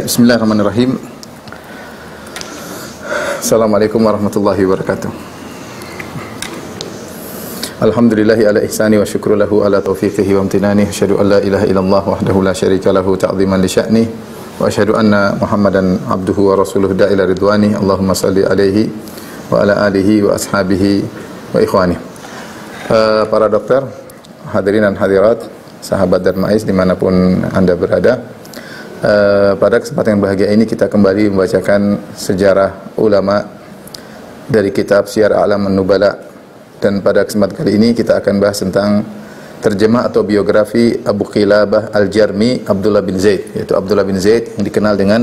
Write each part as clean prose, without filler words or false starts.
Bismillahirrahmanirrahim. Assalamualaikum warahmatullahi wabarakatuh. Alhamdulillahi ala ihsani wa syukru lahu ala taufiqihi wa amtinani. Asyhadu an la ilaha illallah wahdahu la syarika lahu ta'ziman li sya'ni. Wa asyhadu anna Muhammadan abduhu wa rasuluhu da'ila ridwani. Allahumma salli alaihi wa ala alihi wa ashabihi wa ikhwani. Para dokter, hadirin dan hadirat, sahabat Darmais dimanapun Anda berada. Pada kesempatan yang bahagia ini kita kembali membacakan sejarah ulama dari kitab Syiar A'lam An-Nubala, dan pada kesempatan kali ini kita akan bahas tentang terjemah atau biografi Abu Qilabah Al-Jarmi Abdullah bin Zaid, yaitu Abdullah bin Zaid yang dikenal dengan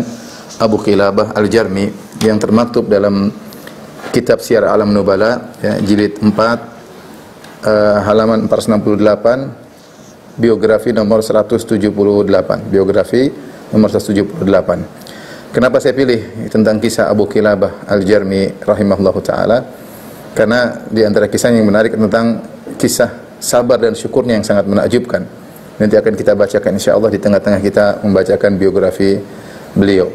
Abu Qilabah Al-Jarmi, yang termaktub dalam kitab Syiar A'lam An-Nubala, ya, jilid 4 halaman 468, biografi nomor 178, biografi nomor 178. Kenapa saya pilih tentang kisah Abu Qilabah Al-Jarmi rahimahullahu taala? Karena di antara kisah yang menarik tentang kisah sabar dan syukurnya yang sangat menakjubkan. Nanti akan kita bacakan insyaallah di tengah-tengah kita membacakan biografi beliau.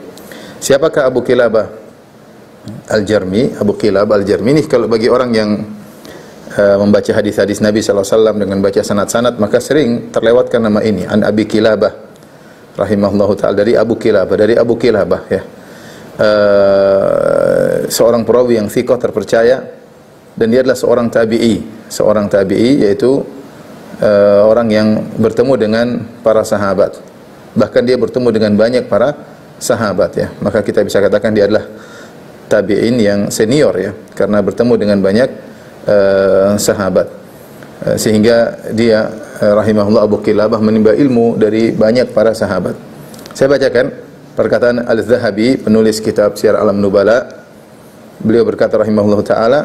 Siapakah Abu Qilabah Al-Jarmi? Abu Qilabah Al-Jarmi ini, kalau bagi orang yang membaca hadis-hadis Nabi sallallahu alaihi wasallam dengan baca sanad-sanad, maka sering terlewatkan nama ini, An Abi Qilabah rahimahullahu ta'ala, dari Abu Qilabah, ya. Seorang perawi yang thiqah, terpercaya, dan dia adalah seorang tabi'i, yaitu orang yang bertemu dengan para sahabat. Bahkan dia bertemu dengan banyak para sahabat, ya. Maka kita bisa katakan dia adalah tabi'in yang senior, ya, karena bertemu dengan banyak sahabat. Sehingga dia rahimahullah Abu Qilabah menimba ilmu dari banyak para sahabat. Saya bacakan perkataan Al-Zahabi, penulis kitab Syiar A'lam Nubala. Beliau berkata rahimahullah taala,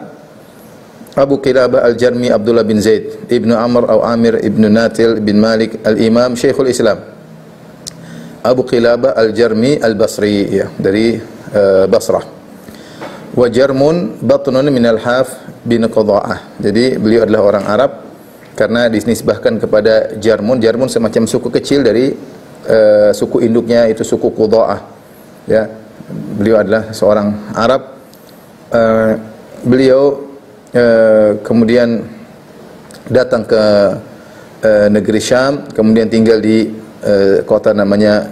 Abu Qilabah Al-Jarmi Abdullah bin Zaid ibnu Amr atau Amir ibnu Natil bin Malik Al-Imam Syekhul Islam. Abu Qilabah Al-Jarmi Al-Basri, ya, dari Basrah. Wa Jarmun batnun min al-Haf bin Qadha'ah. Jadi beliau adalah orang Arab karena dinisbahkan kepada Jarmun. Jarmun semacam suku kecil dari suku induknya, itu suku Qudha'ah, ya. Beliau adalah seorang Arab. Beliau kemudian datang ke negeri Syam, kemudian tinggal di kota namanya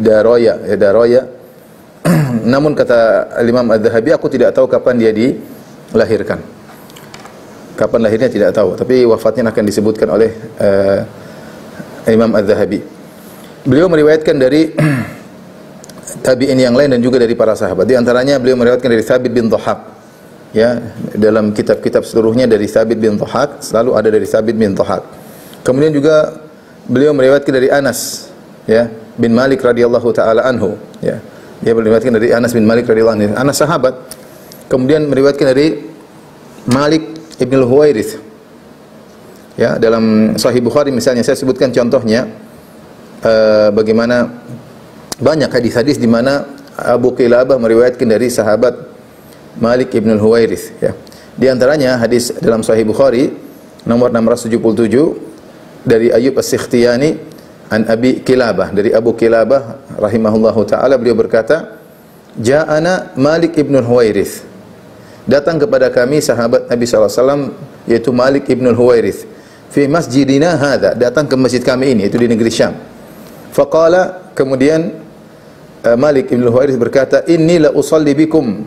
Daroya, ya, Daroya. Namun kata Imam Az-Zahabi, aku tidak tahu kapan dia dilahirkan. Kapan lahirnya tidak tahu, tapi wafatnya akan disebutkan oleh Imam Az-Zahabi. Beliau meriwayatkan dari tabi'in yang lain dan juga dari para sahabat. Di antaranya beliau meriwayatkan dari Thabit bin Dhahhak, ya, dalam kitab-kitab seluruhnya dari Thabit bin Dhahhak, selalu ada dari Thabit bin Dhahhak. Kemudian juga beliau meriwayatkan dari Anas, ya, bin Malik radhiyallahu taala anhu, ya. Dia meriwayatkan dari Anas bin Malik radhiyallahu anhu, Anas sahabat. Kemudian meriwayatkan dari Malik Ibn al-Huwairith, ya, dalam Sahih Bukhari misalnya saya sebutkan contohnya, bagaimana banyak hadis-hadis di mana Abu Qilabah meriwayatkan dari sahabat Malik Ibn al-Huwairith, ya. Di antaranya hadis dalam Sahih Bukhari nomor 677 dari Ayyub As-Sikhtiyani an Abi Qilabah, dari Abu Qilabah rahimahullahu taala, beliau berkata, Ja'ana Malik Ibn al-Huwairith, datang kepada kami sahabat Nabi sallallahu alaihi wasallam, yaitu Malik Ibn al-Huwairith, fi masjidina hadza, datang ke masjid kami ini, itu di negeri Syam. Faqala, kemudian Malik Ibn al-Huwairith berkata, inni la usalli bikum,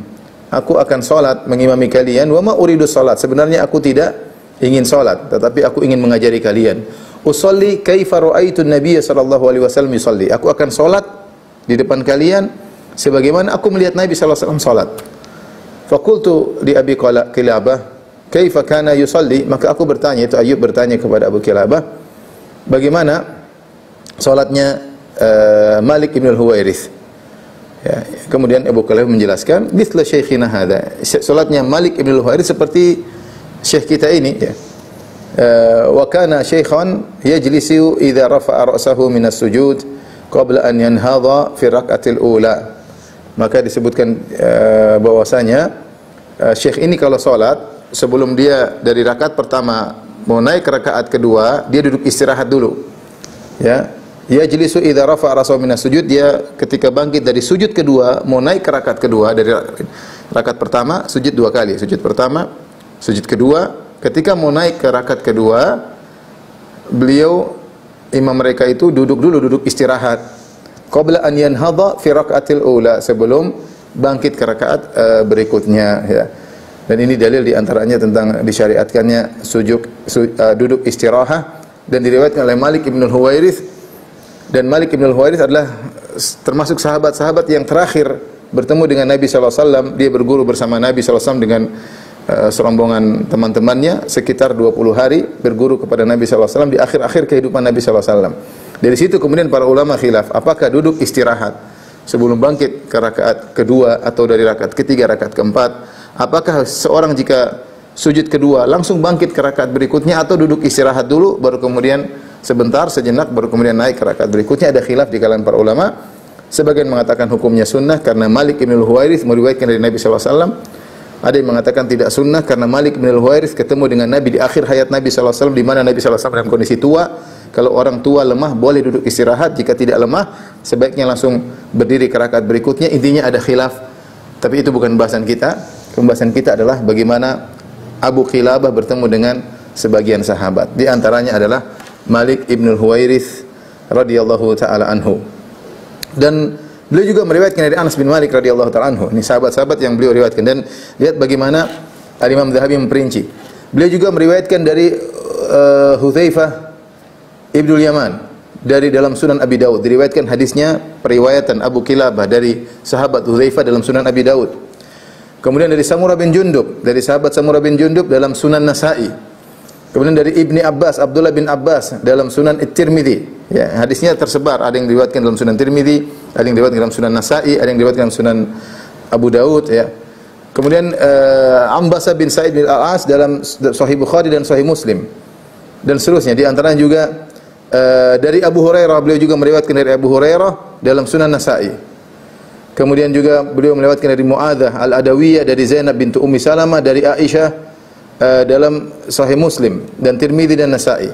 aku akan salat mengimami kalian, wa ma uridu salat, sebenarnya aku tidak ingin salat, tetapi aku ingin mengajari kalian. Usalli kaifa ra'aitu an-nabiy sallallahu alaihi wasallam yusalli, aku akan salat di depan kalian sebagaimana aku melihat Nabi sallallahu alaihi wasallam salat. Faqultu li Abi Qilabah, kaifa kana yusalli, maka aku bertanya, itu Ayyub bertanya kepada Abu Qilabah, bagaimana salatnya Malik Ibn al-Huwairith, ya. Kemudian Abu Qilabah menjelaskan, mithla syekhina hadza, salatnya Malik Ibn al-Huwairith seperti syekh kita ini, ya. Wa kana syaikhan yajlisu idza rafa'a ra'sahu min as-sujud qabla an yanhadha fi rak'atil ula. Maka disebutkan bahwasanya syekh ini kalau salat, sebelum dia dari rakaat pertama mau naik ke rakaat kedua, dia duduk istirahat dulu, ya. yajlisu idza rafa'a ra'sahu minas sujud, dia ketika bangkit dari sujud kedua, mau naik ke rakaat kedua, dari rakaat pertama sujud 2 kali, sujud pertama, sujud kedua, ketika mau naik ke rakaat kedua, beliau imam mereka itu duduk dulu, duduk istirahat. Qabla an yanhadha fi rakaatil ula, sebelum bangkit ke rakaat berikutnya, ya. Dan ini dalil di antaranya tentang disyariatkannya duduk istirahat, dan diriwayatkan oleh Malik Ibn Huwairits, dan Malik Ibn Huwairits adalah termasuk sahabat-sahabat yang terakhir bertemu dengan Nabi sallallahu alaihi wasallam. Dia berguru bersama Nabi sallallahu alaihi wasallam dengan serombongan teman-temannya sekitar 20 hari berguru kepada Nabi sallallahu alaihi wasallam di akhir-akhir kehidupan Nabi sallallahu alaihi wasallam. Dari situ kemudian para ulama khilaf, apakah duduk istirahat sebelum bangkit ke rakaat kedua atau dari rakaat ketiga, rakaat keempat? Apakah seorang jika sujud kedua langsung bangkit ke rakaat berikutnya, atau duduk istirahat dulu baru kemudian sebentar sejenak baru kemudian naik ke rakaat berikutnya? Ada khilaf di kalangan para ulama. Sebagian mengatakan hukumnya sunnah karena Malik Ibn Huwairits meriwayatkan dari Nabi sallallahu alaihi wasallam. Ada yang mengatakan tidak sunnah karena Malik Ibn Huwairits ketemu dengan Nabi di akhir hayat Nabi sallallahu alaihi wasallam, di mana Nabi sallallahu alaihi wasallam dalam kondisi tua. Kalau orang tua lemah boleh duduk istirahat, jika tidak lemah sebaiknya langsung berdiri ke rakaat berikutnya. Intinya ada khilaf, tapi itu bukan bahasan kita. Pembahasan kita adalah bagaimana Abu Qilabah bertemu dengan sebagian sahabat. Di antaranya adalah Malik Ibn Huwairits radhiyallahu taala anhu. Dan beliau juga meriwayatkan dari Anas bin Malik radhiyallahu taala anhu. Ini sahabat-sahabat yang beliau riwayatkan, dan lihat bagaimana Al-Imam Dzahabi memperinci. Beliau juga meriwayatkan dari Hudzaifah Ibnul Yaman dari dalam Sunan Abi Daud. Diriwayatkan hadisnya periwayatan Abu Qilabah dari sahabat Hudzaifah dalam Sunan Abi Daud. Kemudian dari Samurah bin Jundub, dari sahabat Samurah bin Jundub dalam Sunan Nasa'i. Kemudian dari Ibni Abbas, Abdullah bin Abbas dalam Sunan At-Tirmidzi. Ya, hadisnya tersebar, ada yang diriwayatkan dalam Sunan Tirmidzi, ada yang diriwayatkan dalam Sunan Nasa'i, ada yang diriwayatkan dalam Sunan Abu Daud, ya. Kemudian Ambasa bin Sa'id bin Al-As dalam Sahih Bukhari dan Sahih Muslim. Dan seterusnya. Di antaranya juga dari Abu Hurairah, beliau juga meriwayatkan dari Abu Hurairah dalam Sunan Nasa'i. Kemudian juga beliau melewatkan dari Mu'adzah Al-Adawiyah, dari Zainab bintu Ummi Salamah, dari Aisyah dalam Sahih Muslim dan Tirmidzi dan Nasa'i.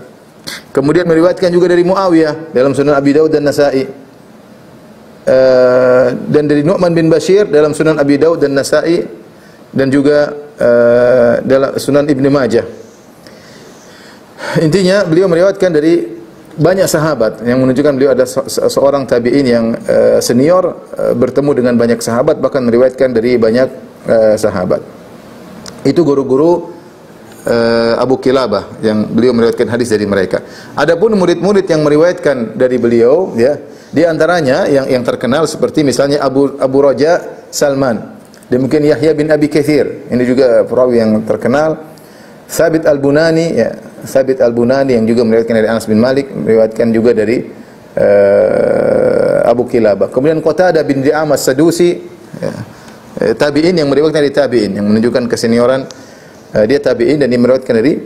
Kemudian meriwayatkan juga dari Muawiyah dalam Sunan Abi Daud dan Nasa'i. Dan dari Nu'man bin Bashir dalam Sunan Abi Daud dan Nasa'i, dan juga dalam Sunan Ibnu Majah. Intinya beliau meriwayatkan dari banyak sahabat, yang menunjukkan beliau ada seorang tabi'in yang senior, bertemu dengan banyak sahabat, bahkan meriwayatkan dari banyak sahabat. Itu guru-guru Abu Qilabah yang beliau meriwayatkan hadis dari mereka. Adapun murid-murid yang meriwayatkan dari beliau, ya, di antaranya yang terkenal seperti misalnya Abu Raja Salman, demikian Yahya bin Abi Katsir, ini juga perawi yang terkenal. Thabit Al-Bunani, ya, Thabit Al-Bunani yang juga meriwayatkan dari Anas bin Malik, meriwayatkan juga dari Abu Qilabah. Kemudian Qatadah bin Di'amah As-Sadusi, ya, tabi'in yang meriwayatkan dari tabi'in, yang menunjukkan kesenioran dia tabi'in dan dia meriwayatkan dari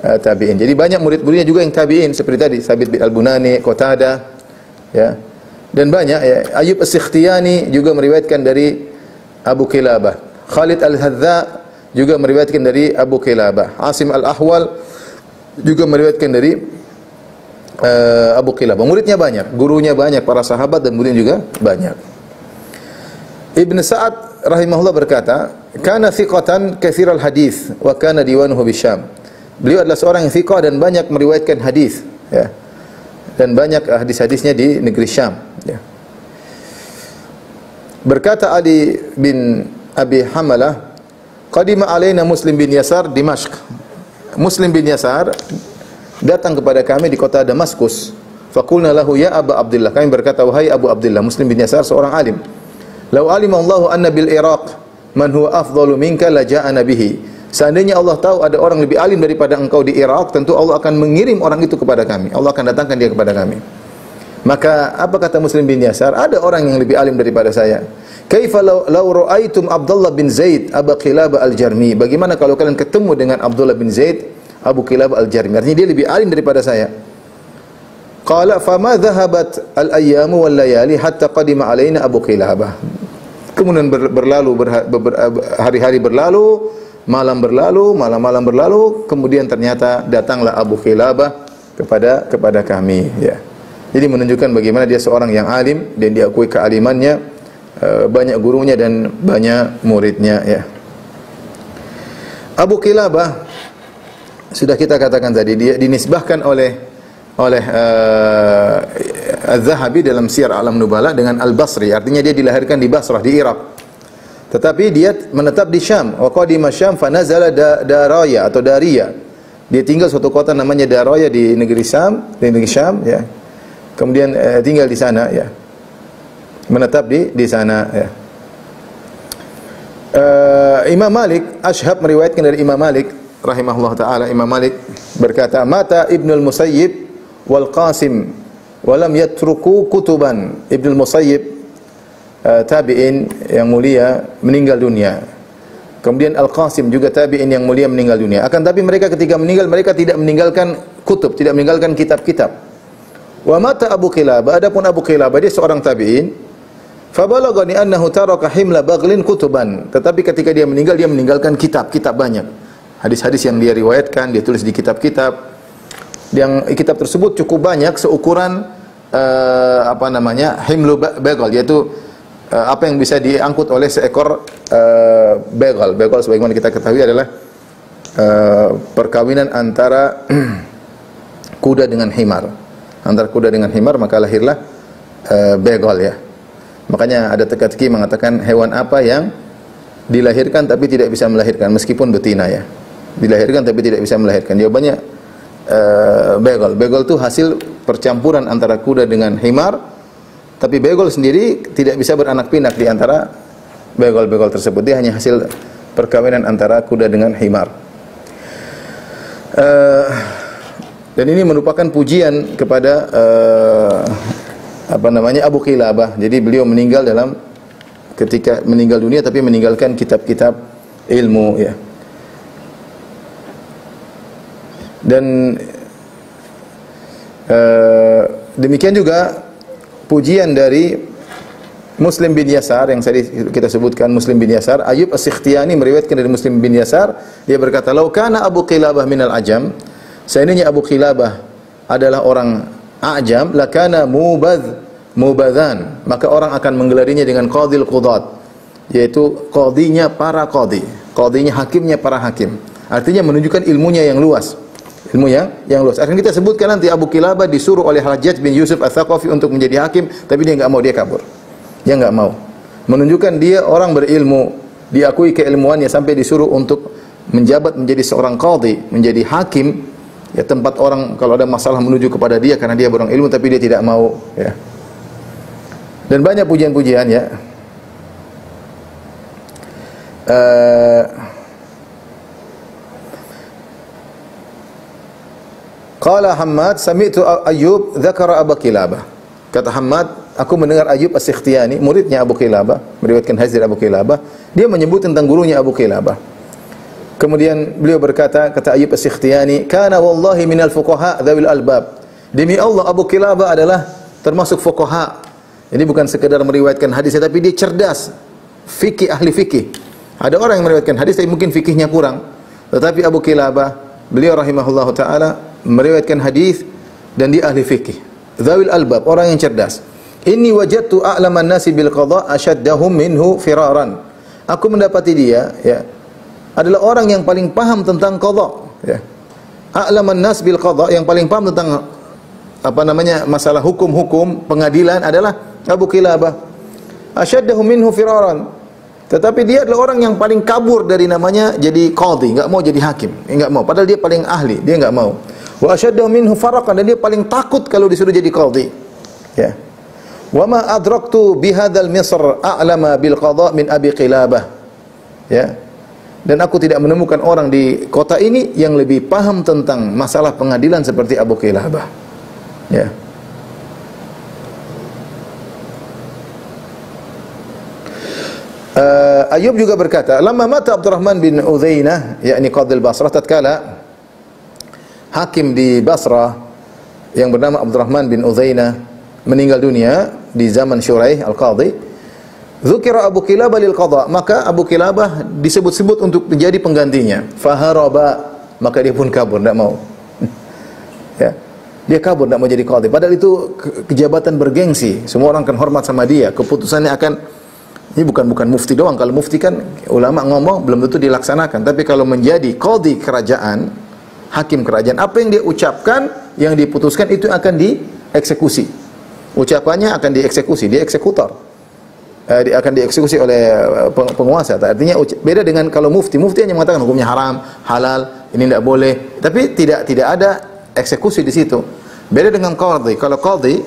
tabi'in. Jadi banyak murid-muridnya juga yang tabi'in seperti tadi Thabit bin Al-Bunani, Qatadah, ya. Dan banyak, ya. Ayyub As-Sikhtiyani juga meriwayatkan dari Abu Qilabah. Khalid Al-Hadza juga meriwayatkan dari Abu Qilabah. Asim Al-Ahwal juga meriwayatkan dari Abu Qilabah. Muridnya banyak, gurunya banyak, para sahabat dan muridnya juga banyak. Ibn Sa'ad rahimahullah berkata, "Kana thiqatan katsiral hadis wa kana diwanuhu bisyam." Beliau adalah seorang yang thiqah dan banyak meriwayatkan hadis, ya. Dan banyak hadis-hadisnya di negeri Syam, ya. Berkata Ali bin Abi Hamalah, "Qadima alaina Muslim bin Yasar Dimashq." Muslim bin Yasar datang kepada kami di kota Damaskus. Faqulna lahu ya Aba Abdullah. Kami berkata, wahai Abu Abdullah. Muslim bin Yasar seorang alim. "Lau alima Allahu anna bil Iraq man huwa afdalu minka la ja'ana bihi." Seandainya Allah tahu ada orang lebih alim daripada engkau di Irak, tentu Allah akan mengirim orang itu kepada kami. Allah akan datangkan dia kepada kami. Maka apa kata Muslim bin Yasar? Ada orang yang lebih alim daripada saya. Kaifa law ra'aitum Abdullah bin Zaid Abu Qilabah Al-Jarmi? Bagaimana kalau kalian ketemu dengan Abdullah bin Zaid Abu Qilabah Al-Jarmi? Artinya dia lebih alim daripada saya. Qala fama dhahabat al-ayyamu wal layali hatta qadima alaina Abu Qilabah. Kemudian hari-hari berlalu, malam berlalu, malam-malam berlalu, kemudian ternyata datanglah Abu Qilabah kepada kami, ya. Jadi menunjukkan bagaimana dia seorang yang alim dan diakui kealimannya, banyak gurunya dan banyak muridnya ya. Abu Qilabah sudah kita katakan tadi, dia dinisbahkan oleh Az-Zahabi dalam Siyar A'lam Nubala dengan Al-Basri, artinya dia dilahirkan di Basrah di Irak. Tetapi dia menetap di Syam. Wa qadima Syam fa nazala Daraya atau Daria. Dia tinggal suatu kota namanya Daraya di negeri Syam, ya. Kemudian tinggal di sana ya. Menetap di sana ya. Imam Malik, Ashhab meriwayatkan dari Imam Malik rahimahullah taala, Imam Malik berkata, "Mata Ibnul Musayyib wal Qasim wa lam yatruku kutuban." Ibnul Musayyib tabi'in yang mulia meninggal dunia. Kemudian Al-Qasim juga tabi'in yang mulia meninggal dunia. Akan tapi mereka ketika meninggal, mereka tidak meninggalkan kutub, tidak meninggalkan kitab-kitab. Wa mata Abu Qilabah, adapun Abu Qilabah dia seorang tabi'in. Fa balaghani annahu taraka himla baghlin kutuban. Tetapi ketika dia meninggal, dia meninggalkan kitab-kitab banyak. Hadis-hadis yang dia riwayatkan, dia tulis di kitab-kitab. Yang kitab tersebut cukup banyak seukuran himlu baghl, yaitu apa yang bisa diangkut oleh seekor baghl. Baghl sebagaimana kita ketahui adalah perkawinan antara kuda dengan himar. Antara kuda dengan himar, maka lahirlah baghl ya. Makanya ada teka-teki mengatakan hewan apa yang dilahirkan tapi tidak bisa melahirkan meskipun betina ya. Dilahirkan tapi tidak bisa melahirkan. Jawabannya baghl. Baghl itu hasil percampuran antara kuda dengan himar, tapi baghl sendiri tidak bisa beranak pinak di antara baghl-baghl tersebut. Dia hanya hasil perkawinan antara kuda dengan himar. Dan ini merupakan pujian kepada Abu Qilabah. Jadi beliau meninggal ketika meninggal dunia tapi meninggalkan kitab-kitab ilmu ya. Dan demikian juga pujian dari Muslim bin Yasar yang tadi kita sebutkan, Muslim bin Yasar. Ayyub As-Sikhtiyani meriwayatkan dari Muslim bin Yasar, dia berkata, "Lau kana Abu Qilabah minal ajam." Seandainya Abu Qilabah adalah orang A'jam, lakana mubadhan, maka orang akan menggelarinya dengan qadil qudat, yaitu qadinya para qadi, qadinya hakimnya para hakim. Artinya menunjukkan ilmunya yang luas. Ilmu yang luas. Akan kita sebutkan nanti Abu Qilabah disuruh oleh Hajjaj bin Yusuf Ats-Tsaqafi untuk menjadi hakim, tapi dia enggak mau, dia kabur. Dia enggak mau. Menunjukkan dia orang berilmu, diakui keilmuannya sampai disuruh untuk menjabat menjadi seorang qadi, menjadi hakim. Ya, tempat orang kalau ada masalah menuju kepada dia karena dia berang ilmu, tapi dia tidak mau ya. Dan banyak pujian-pujian ya. Qala Hammad sami'tu Ayyub dzakara Abu Qilabah. Kata Hammad, aku mendengar Ayyub As-Sikhtiyani, muridnya Abu Qilabah, meriwayatkan hadis dari Abu Qilabah, dia menyebut tentang gurunya Abu Qilabah. Kemudian beliau berkata, kata Ayyub As-Sikhtiyani, "Kana wallahi minal fuqaha dzawil albab." Demi Allah, Abu Qilabah adalah termasuk fuqaha. Jadi bukan sekedar meriwayatkan hadis, tapi dia cerdas, fikih, ahli fikih. Ada orang yang meriwayatkan hadis tapi mungkin fikihnya kurang. Tetapi Abu Qilabah, beliau rahimahullahu taala meriwayatkan hadis dan dia ahli fikih. Dzawil albab, orang yang cerdas. Inni wajadtu a'laman nasi bil qada ashaddahum minhu firaran. Aku mendapati dia ya adalah orang yang paling paham tentang qada ya. A'laman nas bil qada, yang paling paham tentang masalah hukum-hukum pengadilan adalah Abu Qilabah. Ashaddahum minhu firaran. Tetapi dia adalah orang yang paling kabur dari namanya jadi qadhi, enggak mau jadi hakim, enggak mau, padahal dia paling ahli, dia enggak mau. Wa ashaddahum minhu faraqan, dan dia paling takut kalau disuruh jadi qadhi. Ya. Wa ma adraktu bihadzal Misr a'lama bil qada min Abi Qilabah. Ya. Dan aku tidak menemukan orang di kota ini yang lebih paham tentang masalah pengadilan seperti Abu Qilabah. Ya. Ayyub juga berkata, "Lamma mata Abdurrahman bin Udzainah, yakni qadhi Basrah, tatkala hakim di Basrah yang bernama Abdurrahman bin Udzainah meninggal dunia di zaman Syuraih al-Qadhi, dzukira Abu Qilabah lil qada, maka Abu Qilabah disebut-sebut untuk menjadi penggantinya. Faharaba, maka dia pun kabur, tidak mau. Ya. Dia kabur, tidak mau jadi qadhi. Padahal itu kejabatan bergengsi. Semua orang akan hormat sama dia. Keputusannya akan, ini bukan mufti doang. Kalau mufti kan ulama ngomong belum tentu dilaksanakan. Tapi kalau menjadi qadhi kerajaan, hakim kerajaan, apa yang dia ucapkan, yang diputuskan itu akan dieksekusi. Ucapannya akan dieksekusi, dia eksekutor. Dia akan dieksekusi oleh penguasa. Artinya beda dengan kalau mufti. Mufti hanya mengatakan hukumnya haram, halal, ini tidak boleh. Tapi tidak ada eksekusi di situ. Beda dengan qadhi. Kalau qadhi,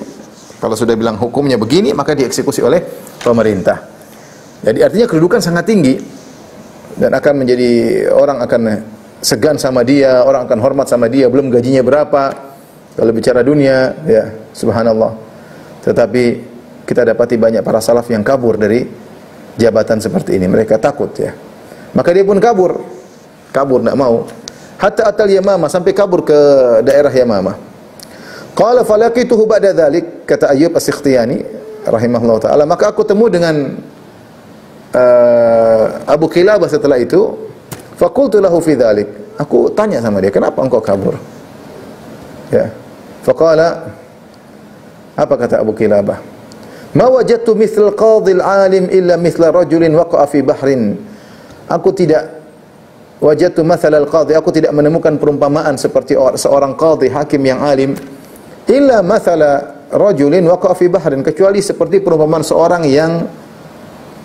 kalau sudah bilang hukumnya begini, maka dieksekusi oleh pemerintah. Jadi artinya kedudukan sangat tinggi dan akan menjadi orang akan segan sama dia, orang akan hormat sama dia, belum gajinya berapa. Kalau bicara dunia, ya subhanallah. Tetapi kita dapati banyak para salaf yang kabur dari jabatan seperti ini. Mereka takut ya. Maka dia pun kabur, tidak mau. Hatta atal Yamamah, sampai kabur ke daerah Yamamah. Qala falaqituhu ba'da dzalik, kata Ayyub As-Sikhtiyani rahimahullah taala, maka aku temu dengan Abu Qilabah setelah itu. Faqultu lahu fi dzalik, aku tanya sama dia, kenapa engkau kabur? Ya. Faqala, apa kata Abu Qilabah? Ma wajadtu mithl qadhi al-alim illa mithla rajulin waqa'a fi bahrin. Aku tidak wajadtu mathal al-qadhi, aku tidak menemukan perumpamaan seperti seorang qadhi, hakim yang alim, illa mathala rajulin waqa'a fi bahrin, kecuali seperti perumpamaan seorang yang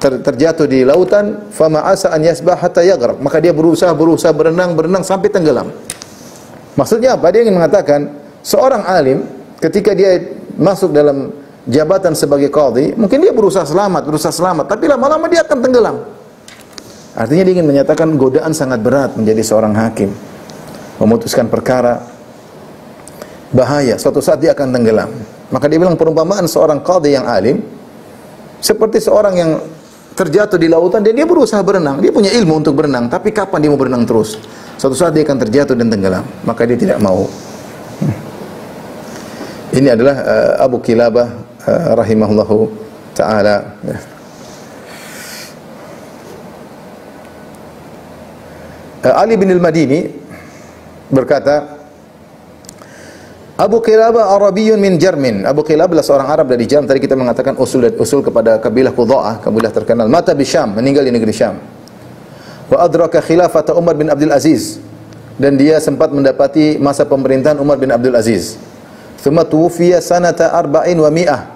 terjatuh di lautan, fama asa an yasbah hatta yaghraq, maka dia berusaha berenang sampai tenggelam. Maksudnya apa? Dia ingin mengatakan seorang alim ketika dia masuk dalam jabatan sebagai qadhi, mungkin dia berusaha selamat, tapi lama-lama dia akan tenggelam. Artinya dia ingin menyatakan godaan sangat berat menjadi seorang hakim. Memutuskan perkara bahaya, suatu saat dia akan tenggelam. Maka dia bilang perumpamaan seorang qadhi yang alim seperti seorang yang terjatuh di lautan dan dia berusaha berenang. Dia punya ilmu untuk berenang, tapi kapan dia mau berenang terus? Suatu saat dia akan terjatuh dan tenggelam. Maka dia tidak mau. Ini adalah Abu Qilabah rahimahullahu ta'ala. Ali bin al-Madini berkata, Abu Qilabah Arabiyyun min Jarmin. Abu Qilabah adalah seorang Arab dari Jarm. Tadi kita mengatakan usul kepada kabilah Qudha'ah, kabilah terkenal. Mata di Syam, meninggal di negeri Syam. Wa adraka khilafata Umar bin Abdul Aziz. Dan dia sempat mendapati masa pemerintahan Umar bin Abdul Aziz. Tsumma tuwfiya sanata arba'in wa mi'ah.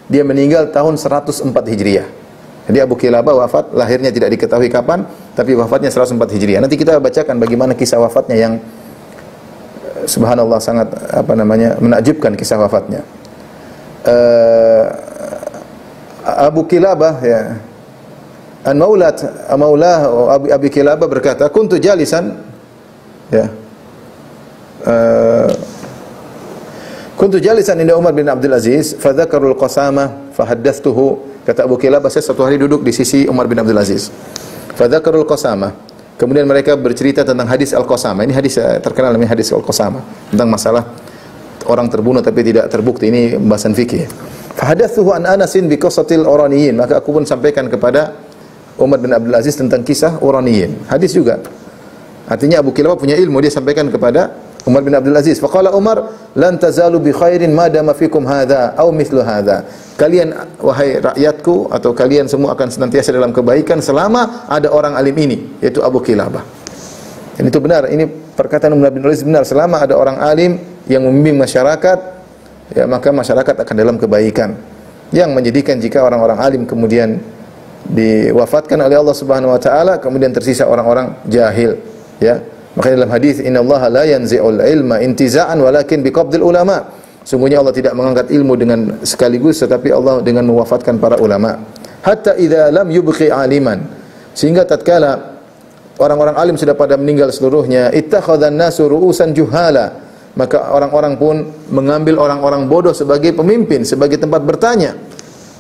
Dia meninggal tahun 104 Hijriah. Jadi Abu Qilabah wafat, lahirnya tidak diketahui kapan, tapi wafatnya 104 Hijriah. Nanti kita bacakan bagaimana kisah wafatnya yang subhanallah sangat menakjubkan kisah wafatnya. Abu Qilabah ya, Maulah Abu Qilabah berkata, kuntu jalisan ya. Kuntu jalisan inda Umar bin Abdul Aziz, fa dzakarul qasamah fa haddathtuhu. Kata Abu Qilabah, saya satu hari duduk di sisi Umar bin Abdul Aziz. Fa dzakarul qasamah. Kemudian mereka bercerita tentang hadis al-qasamah. Ini hadis terkenal namanya hadis al-qasamah, tentang masalah orang terbunuh tapi tidak terbukti. Ini pembahasan fikih. Fa haddathuhu an Anasin bi qissatil Uraniyin. Maka aku pun sampaikan kepada Umar bin Abdul Aziz tentang kisah Uraniyin. Hadis juga. Artinya Abu Qilabah punya ilmu, dia sampaikan kepada Umar bin Abdul Aziz. Faqala Umar, lan tazalu bi khairin ma dama fikum hadha aw mithlu hadha. Kalian wahai rakyatku atau kalian semua akan senantiasa dalam kebaikan selama ada orang alim ini, yaitu Abu Qilabah. Dan itu benar, ini perkataan Umar bin Abdul Aziz benar, selama ada orang alim yang membimbing masyarakat, ya maka masyarakat akan dalam kebaikan. Yang menjadikan jika orang-orang alim kemudian diwafatkan oleh Allah Subhanahu wa taala, kemudian tersisa orang-orang jahil, ya. Makanya dalam hadis, innallaha la yanzi'ul ilma intiza'an walakin biqabdil ulama. Sungguhnya Allah tidak mengangkat ilmu dengan sekaligus, tetapi Allah dengan mewafatkan para ulama. Hatta idza lam yubqi aliman, sehingga tatkala orang-orang alim sudah pada meninggal seluruhnya, ittakhadhan nasu ru'usan juhala, maka orang-orang pun mengambil orang-orang bodoh sebagai pemimpin, sebagai tempat bertanya,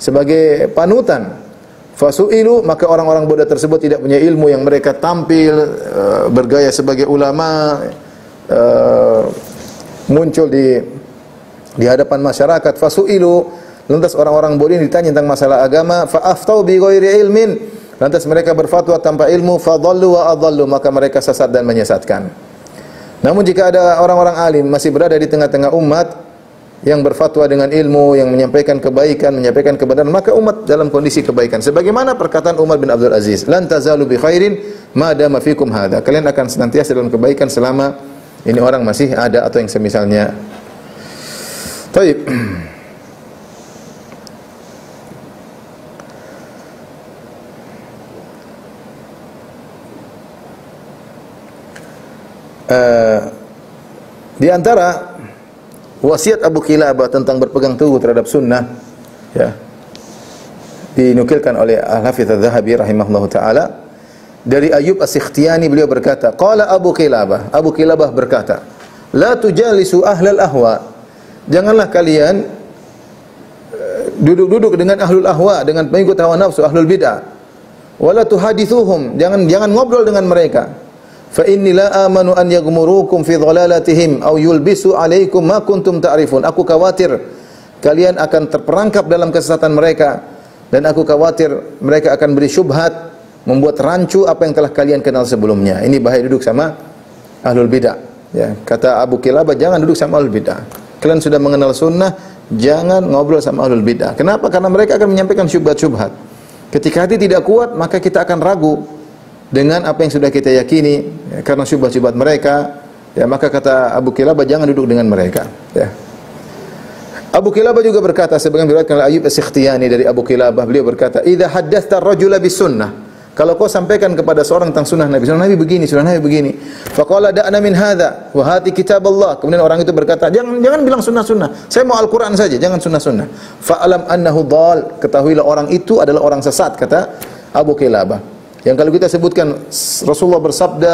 sebagai panutan. Fasu'ilu, maka orang-orang bodoh tersebut tidak punya ilmu yang mereka tampil bergaya sebagai ulama, muncul di hadapan masyarakat. Fasu'ilu, lantas orang-orang bodoh ini ditanya tentang masalah agama, fa'aftau bi ghairi ilmin, lantas mereka berfatwa tanpa ilmu, fadhallu wa adhallu, maka mereka sesat dan menyesatkan. Namun jika ada orang-orang alim masih berada di tengah-tengah umat yang berfatwa dengan ilmu, yang menyampaikan kebaikan, menyampaikan kebenaran, maka umat dalam kondisi kebaikan. Sebagaimana perkataan Umar bin Abdul Aziz, "Lan tazalu bi khairin ma dama fikum hadza." Kalian akan senantiasa dalam kebaikan selama ini orang masih ada atau yang semisalnya. Baik. Di antara wasiat Abu Kilabah tentang berpegang teguh terhadap sunnah, ya, dinukilkan oleh Al-Hafidz Az-Zahabi rahimahullahu taala dari Ayyub As-Sikhtiyani, beliau berkata, qala Abu Kilabah berkata, la tujalisu ahlal ahwa, janganlah kalian duduk-duduk dengan ahlul ahwa, dengan pengikut hawa nafsu, ahlul bid'ah, wala tuhadithuhum, jangan ngobrol dengan mereka. Fa inni la amanu an yaghmurukum fi dhalalatihim aw yulbisu alaikum ma kuntum ta'rifun. Aku khawatir kalian akan terperangkap dalam kesesatan mereka, dan aku khawatir mereka akan beri syubhat, membuat rancu apa yang telah kalian kenal sebelumnya. Ini bahaya duduk sama ahlul bidah. Ya, kata Abu Kilabah, jangan duduk sama ahlul bidah. Kalian sudah mengenal sunnah, jangan ngobrol sama ahlul bidah. Kenapa? Karena mereka akan menyampaikan syubhat-syubhat. Ketika hati tidak kuat, maka kita akan ragu dengan apa yang sudah kita yakini, ya, karena syubhat-syubhat mereka, ya, maka kata Abu Kilabah, jangan duduk dengan mereka, ya. Abu Kilabah juga berkata, sebagian diriwayatkan oleh Ayyub As-Sikhtiyani dari Abu Kilabah, beliau berkata, idza haddatsta ar-rajula bis-sunnah, kalau kau sampaikan kepada seorang tentang sunnah Nabi begini, sunnah Nabi begini, faqala da'na min hadza wa hati kitab Allah, kemudian orang itu berkata, jangan bilang sunnah-sunnah, saya mau Al-Qur'an saja, jangan sunnah-sunnah. Fa'alam annahu dhal, ketahuilah orang itu adalah orang sesat, kata Abu Kilabah. Yang kalau kita sebutkan Rasulullah bersabda,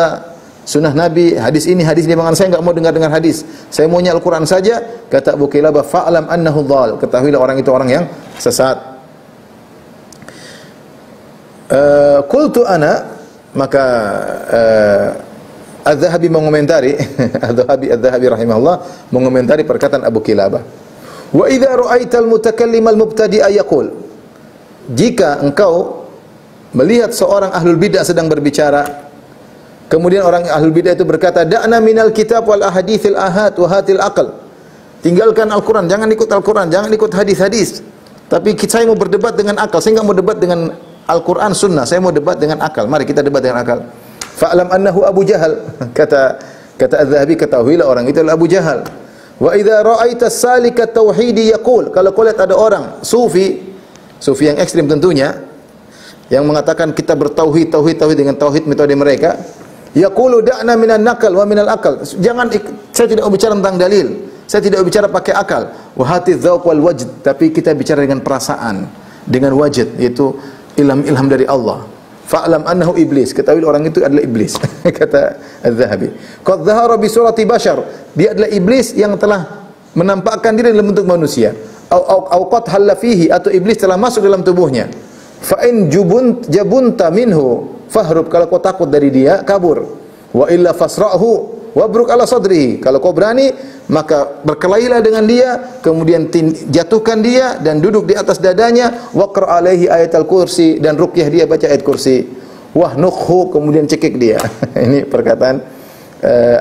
sunnah Nabi, hadis ini, hadis ini, saya enggak mau dengar hadis, saya maunya Al-Quran saja, kata Abu Kilabah, fa'alam annahu dhal, ketahuilah orang itu orang yang sesat. Qultu ana, maka Az-Zahabi mengomentari, Az-Zahabi rahimahullah mengomentari perkataan Abu Kilabah, wa idza ra'aital mutakallim al-mubtadi'a yaqul, jika engkau melihat seorang ahlul bidah sedang berbicara, kemudian orang ahlul bidah itu berkata, da'na minal kitab wal ahadithil ahad wa hatil aql, tinggalkan Al-Quran, jangan ikut Al-Quran, jangan ikut hadis-hadis, tapi saya mau berdebat dengan akal, saya enggak mau debat dengan Al-Quran sunnah, saya mau debat dengan akal, mari kita debat dengan akal. Fa'lam annahu Abu Jahal, kata Az-Zahabi, ketahuilah orang itu adalah Abu Jahal. Wa idza ra'aita salika tauhidi yaqul, kalau kau lihat ada orang sufi yang ekstrim tentunya, yang mengatakan kita bertauhid dengan tauhid metode mereka, yaqulu da'na minan naqal wa minal aqal, saya tidak bicara tentang dalil, saya tidak bicara pakai akal, wa hati dzauq wal wajd, tapi kita bicara dengan perasaan, dengan wajd, yaitu ilham dari Allah. Fa'lam annahu iblis, ketahui orang itu adalah iblis. Kata Az-Zahabi, qad dhahara bi surati bashar, dia adalah iblis yang telah menampakkan diri dalam bentuk manusia, au qad halla fihi, atau iblis telah masuk dalam tubuhnya. Fa in jabunta minhu fahrub, kalau kau takut dari dia, kabur. Wa illa fasra'hu wabruk ala sadrihi, kalau kau berani maka berkelailah dengan dia, kemudian jatuhkan dia dan duduk di atas dadanya, waqra alaihi ayatul kursi, dan ruqyah dia baca ayat kursi, wahnukhu, kemudian cekik dia. Ini perkataan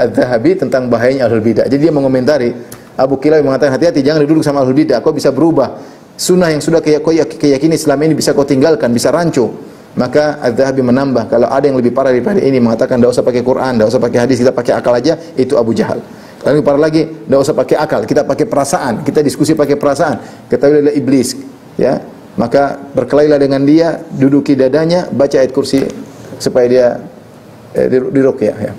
Az-Zahabi tentang bahayanya ahlul bidah. Jadi dia mengomentari, Abu Kilabah mengatakan, hati-hati, jangan duduk sama ahlul bidah, kau bisa berubah. Sunnah yang sudah kau yakini selama ini bisa kau tinggalkan, bisa rancu. Maka Az-Zahabi menambah, kalau ada yang lebih parah daripada ini, mengatakan tidak usah pakai Quran, tidak usah pakai hadis, kita pakai akal aja, itu Abu Jahal. Lebih parah lagi, tidak usah pakai akal, kita pakai perasaan, kita diskusi pakai perasaan, ketahuilah iblis, ya. Maka berkelailah dengan dia, duduki dadanya, baca ayat kursi supaya dia diruqyah, ya.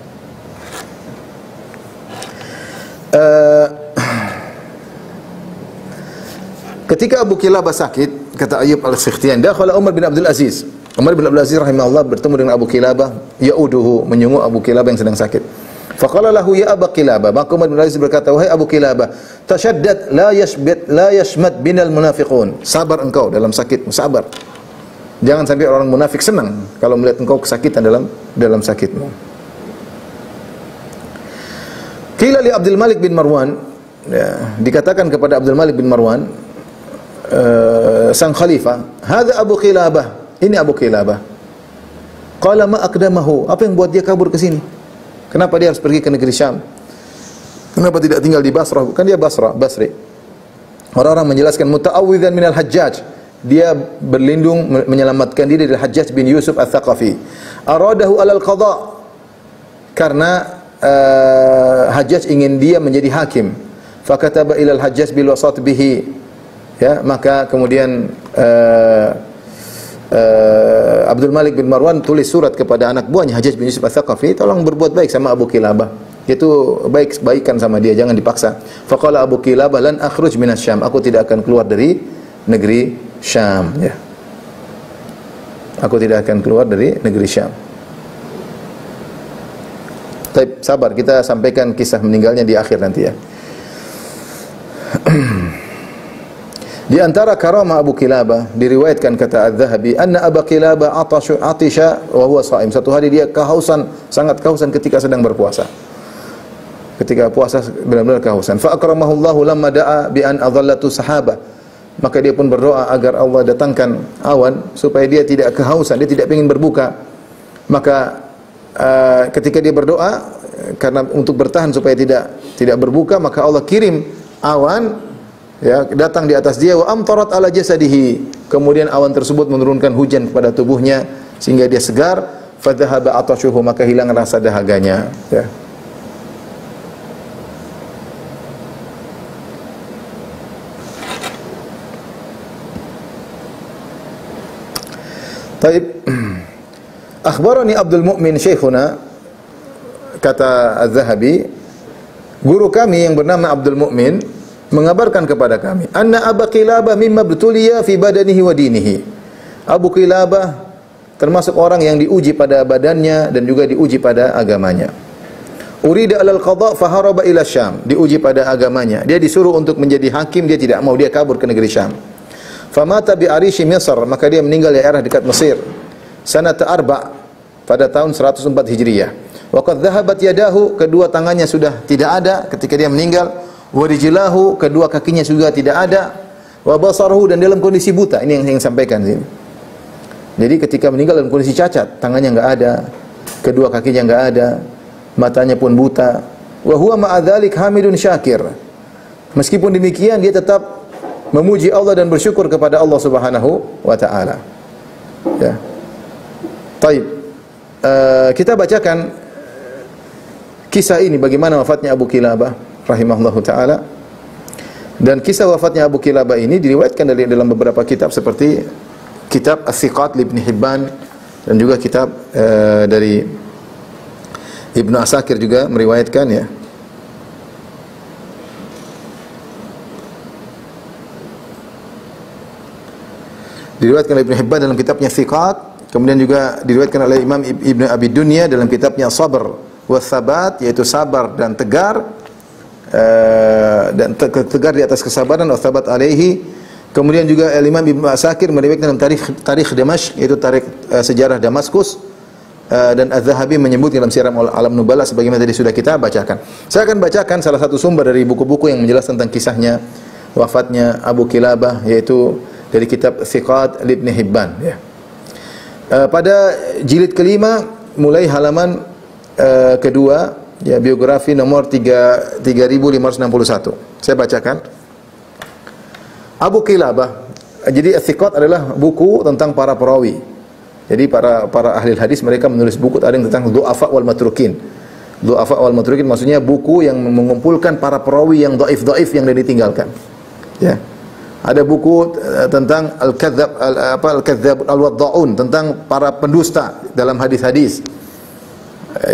Ketika Abu Kilabah sakit, kata Ayyub Al-Sikhtiyani, dakhala Umar bin Abdul Aziz. Umar bin Abdul Aziz rahimahullah bertemu dengan Abu Kilabah, ya'uduhu, menyungguh Abu Kilabah yang sedang sakit. Faqala lahu ya Abu Kilabah, maka Umar bin Abdul Aziz berkata, wahai Abu Kilabah, tashaddad la yashmat binal munafiqun. Sabar engkau dalam sakitmu, sabar. Jangan sampai orang munafik senang kalau melihat engkau kesakitan dalam sakitmu. Qila li Abdul Malik bin Marwan, ya, dikatakan kepada Abdul Malik bin Marwan, sang khalifah, hadza Abu Kilabah, ini Abu Kilabah. Qala ma aqdamahu, apa yang buat dia kabur ke sini? Kenapa dia harus pergi ke negeri Syam? Kenapa tidak tinggal di Basrah? Kan dia Basri. Orang-orang menjelaskan muta'awwidzan minal Hajjaj. Dia berlindung menyelamatkan diri dari Hajjaj bin Yusuf Al-Thaqafi. Aradahu alal qadha. Karena Hajjaj ingin dia menjadi hakim. Fakataba ilal Hajjaj bil wasat bihi. Ya, maka kemudian Abdul Malik bin Marwan tulis surat kepada anak buahnya Hajjaj bin Yusuf Al-Thaqafi, tolong berbuat baik sama Abu Kilabah. Itu baikan sama dia, jangan dipaksa. Faqala Abu Kilabah lan akhruj minas Syam. Aku tidak akan keluar dari negeri Syam, ya. Aku tidak akan keluar dari negeri Syam. Tapi sabar, kita sampaikan kisah meninggalnya di akhir nanti, ya. Di antara karamah Abu Kilabah diriwayatkan kata Az-Zahabi, anna Abu Kilabah atisha wa huwa shaim. Satu hari dia kehausan, sangat kehausan ketika sedang berpuasa. Ketika puasa benar-benar kehausan. Fa akramahullahu lamma da'a bi an adallatu sahabah. Maka dia pun berdoa agar Allah datangkan awan supaya dia tidak kehausan, dia tidak ingin berbuka. Maka ketika dia berdoa karena untuk bertahan supaya tidak berbuka, maka Allah kirim awan, ya, datang di atas dia, wa amtarat ala jasadihi. Kemudian awan tersebut menurunkan hujan kepada tubuhnya sehingga dia segar. Fa dhahaba atashuhu, maka hilang rasa dahaganya, ya. Taib. Akhbarani Abdul Mu'min Syekhuna, kata Az-Zahabi, guru kami yang bernama Abdul Mu'min mengabarkan kepada kami, anna Abu Kilabah mimma btuliya fi badanihi wa dinihi. Abu Kilabah termasuk orang yang diuji pada badannya dan juga diuji pada agamanya. Urida alal qadha fa haraba ila Syam. Diuji pada agamanya. Dia disuruh untuk menjadi hakim, dia tidak mau, dia kabur ke negeri Syam. Famata bi arishi Misr, maka dia meninggal di daerah dekat Mesir. Sanata arba, pada tahun 104 Hijriyah. Wa qad dhahabat yadahu, kedua tangannya sudah tidak ada ketika dia meninggal. Wa rijlahu, kedua kakinya juga tidak ada. Wa basarahu, dan dalam kondisi buta. Ini yang sampaikan sini. Jadi ketika meninggal dalam kondisi cacat, tangannya enggak ada, kedua kakinya enggak ada, matanya pun buta. Wa huwa ma'a dzalik hamidun syakir. Meskipun demikian dia tetap memuji Allah dan bersyukur kepada Allah Subhanahu wa taala. Ya. Baik. Kita bacakan kisah ini bagaimana wafatnya Abu Kilabah rahimahullahu taala. Dan kisah wafatnya Abu Kilabah ini diriwayatkan dalam beberapa kitab seperti kitab As-Siqat Ibn Hibban dan juga kitab dari Ibnu Asakir juga meriwayatkan, ya. Diriwayatkan oleh Ibnu Hibban dalam kitabnya Thiqat, kemudian juga diriwayatkan oleh Imam Ibnu Abi Dunya dalam kitabnya Sabr wa Tsabat, yaitu sabar dan tegar, dan tegar di atas kesabaran, wa tsabat alaihi. Kemudian juga Imam Ibnu Asakir meriwayatkan dalam tarikh Damashq, yaitu tarikh sejarah Damaskus, dan Az-Zahabi menyebut dalam Sirah Alam Nubala sebagaimana tadi sudah kita bacakan. Saya akan bacakan salah satu sumber dari buku-buku yang menjelaskan tentang kisahnya wafatnya Abu Kilabah, yaitu dari kitab Thiqat Ibn Hibban, ya. Pada jilid kelima mulai halaman kedua, ya, biografi nomor 3561. Saya bacakan. Abu Kilabah. Jadi Thiqat adalah buku tentang para perawi. Jadi para ahli hadis mereka menulis buku, ada yang tentang du'afa wal matrukin. Du'afa wal matrukin maksudnya buku yang mengumpulkan para perawi yang dhaif-dhaif yang ditinggalkan. Ya. Ada buku tentang al-kadzdzab al-wadda'un, tentang para pendusta dalam hadis-hadis.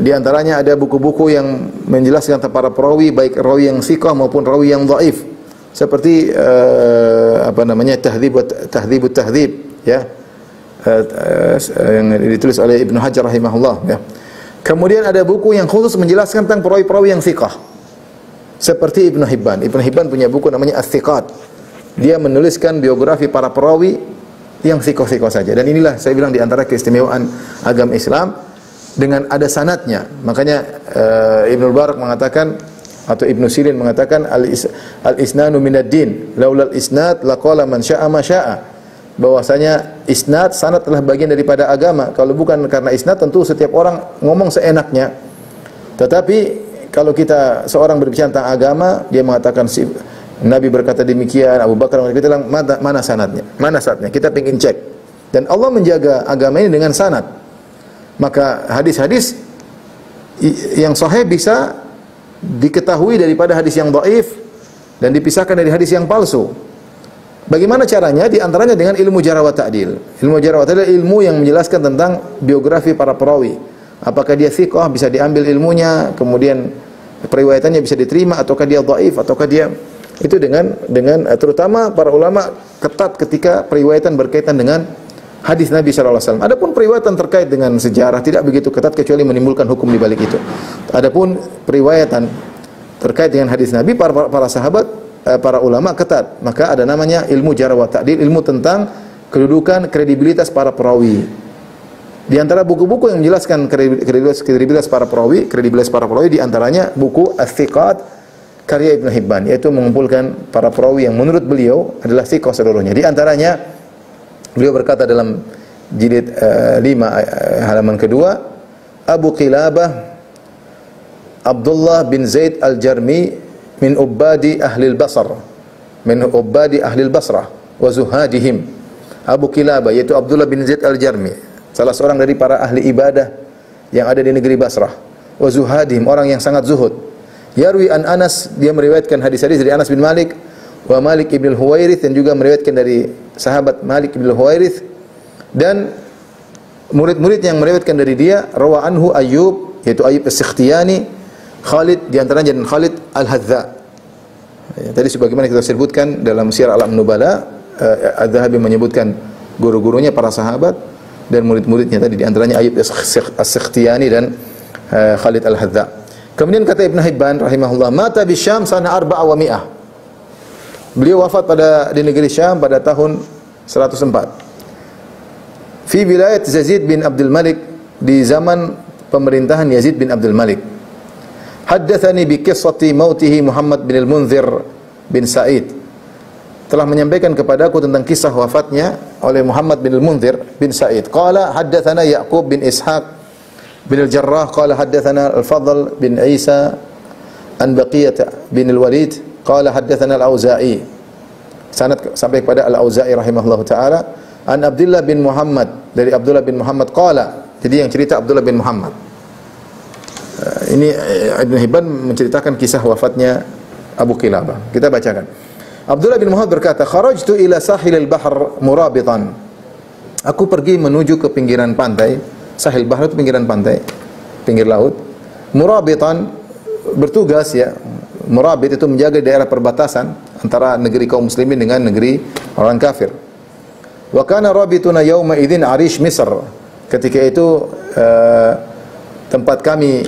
Di antaranya ada buku-buku yang menjelaskan tentang para perawi, baik rawi yang thiqah maupun rawi yang dhaif. Seperti Tahdzibut Tahdzib, ya. Yang ditulis oleh Ibnu Hajar rahimahullah, ya. Kemudian ada buku yang khusus menjelaskan tentang perawi-perawi yang thiqah. Seperti Ibnu Hibban. Ibnu Hibban punya buku namanya As-Thiqat. Dia menuliskan biografi para perawi yang thiqah-thiqah saja. Dan inilah saya bilang di antara keistimewaan agama Islam dengan ada sanadnya. Makanya Ibnu Barak mengatakan atau Ibnu Sirin mengatakan al-isnanu minad din. Laulal isnad laqala man syaa ma syaa. Bahwasanya isnad, sanad adalah bagian daripada agama. Kalau bukan karena isnad tentu setiap orang ngomong seenaknya. Tetapi kalau kita seorang berbicara tentang agama, dia mengatakan si Nabi berkata demikian, Abu Bakar, kita bilang mana sanadnya? Mana sanadnya? Kita ingin cek. Dan Allah menjaga agama ini dengan sanad. Maka hadis-hadis yang sahih bisa diketahui daripada hadis yang dhaif dan dipisahkan dari hadis yang palsu. Bagaimana caranya? Di antaranya dengan ilmu jarh wa ta'dil. Ilmu jarh wa ta'dil ilmu yang menjelaskan tentang biografi para perawi. Apakah dia thiqah, bisa diambil ilmunya, kemudian periwayatannya bisa diterima, ataukah dia dhaif, ataukah dia itu dengan terutama para ulama ketat ketika periwayatan berkaitan dengan hadis Nabi sallallahu alaihi wasallam. Adapun periwayatan terkait dengan sejarah tidak begitu ketat kecuali menimbulkan hukum di balik itu. Adapun periwayatan terkait dengan hadis Nabi, para sahabat, para ulama ketat. Maka ada namanya ilmu jarh wa ta'dil, ilmu tentang kedudukan kredibilitas para perawi. Di antara buku-buku yang menjelaskan kredibilitas para perawi di antaranya buku Ats-Tsiqat karya Ibnu Hibban, yaitu mengumpulkan para perawi yang menurut beliau adalah thiqah seluruhnya. Di antaranya beliau berkata dalam jilid 5 halaman kedua, Abu Qilabah Abdullah bin Zaid al-Jarmi min ubadi ahli al-Basrah wa zuhadihim. Abu Qilabah yaitu Abdullah bin Zaid al-Jarmi, salah seorang dari para ahli ibadah yang ada di negeri Basrah. Wa zuhadihim, orang yang sangat zuhud. Yarwi an Anas, dia meriwayatkan hadis-hadis dari Anas bin Malik, wa Malik ibn al-Huwairits, dan juga meriwayatkan dari sahabat Malik ibn al-Huwairits, dan murid-murid yang meriwayatkan dari dia rawa anhu Ayyub, yaitu Ayyub as-Sikhtiyani, Khalid, di antaranya dan Khalid al-Hadza. Ya, tadi sebagaimana kita sebutkan dalam Syiar A'lam Nubala, Az-Zahabi menyebutkan guru-gurunya para sahabat dan murid-muridnya tadi, di antaranya Ayyub as-Sikhtiyani dan Khalid al-Hadza. Kemudian kata Ibnu Hibban rahimahullah, mata bi Syam sana 400. Beliau wafat di negeri Syam pada tahun 104. Fi wilayat Yazid bin Abdul Malik, di zaman pemerintahan Yazid bin Abdul Malik. Haddatsani bi qissati mautihi Muhammad bin al-Munzir bin Sa'id. Telah menyampaikan kepadaku tentang kisah wafatnya oleh Muhammad bin al-Munzir bin Sa'id. Qala haddatsana Ya'qub bin Ishaq bin al-Jarrah qala haddatsana al-Fadl bin Isa an Baqiyah bin al-Walid qala haddatsana al-Auza'i. Sanad sampai kepada al-Auza'i rahimahullahu taala, an Abdullah bin Muhammad, dari Abdullah bin Muhammad qala. Jadi yang cerita Abdullah bin Muhammad. Ini Ibnu Hibban menceritakan kisah wafatnya Abu Qilabah. Kita bacakan. Abdullah bin Muhammad berkata, kharajtu ila sahilil bahr murabitan. Aku pergi menuju ke pinggiran pantai. Sahil bahr itu pinggiran pantai, pinggir laut. Murabitan, bertugas ya. Murabit itu menjaga daerah perbatasan antara negeri kaum muslimin dengan negeri orang kafir. Wa kana rabituna yawma idzin Arish Misr. Ketika itu tempat kami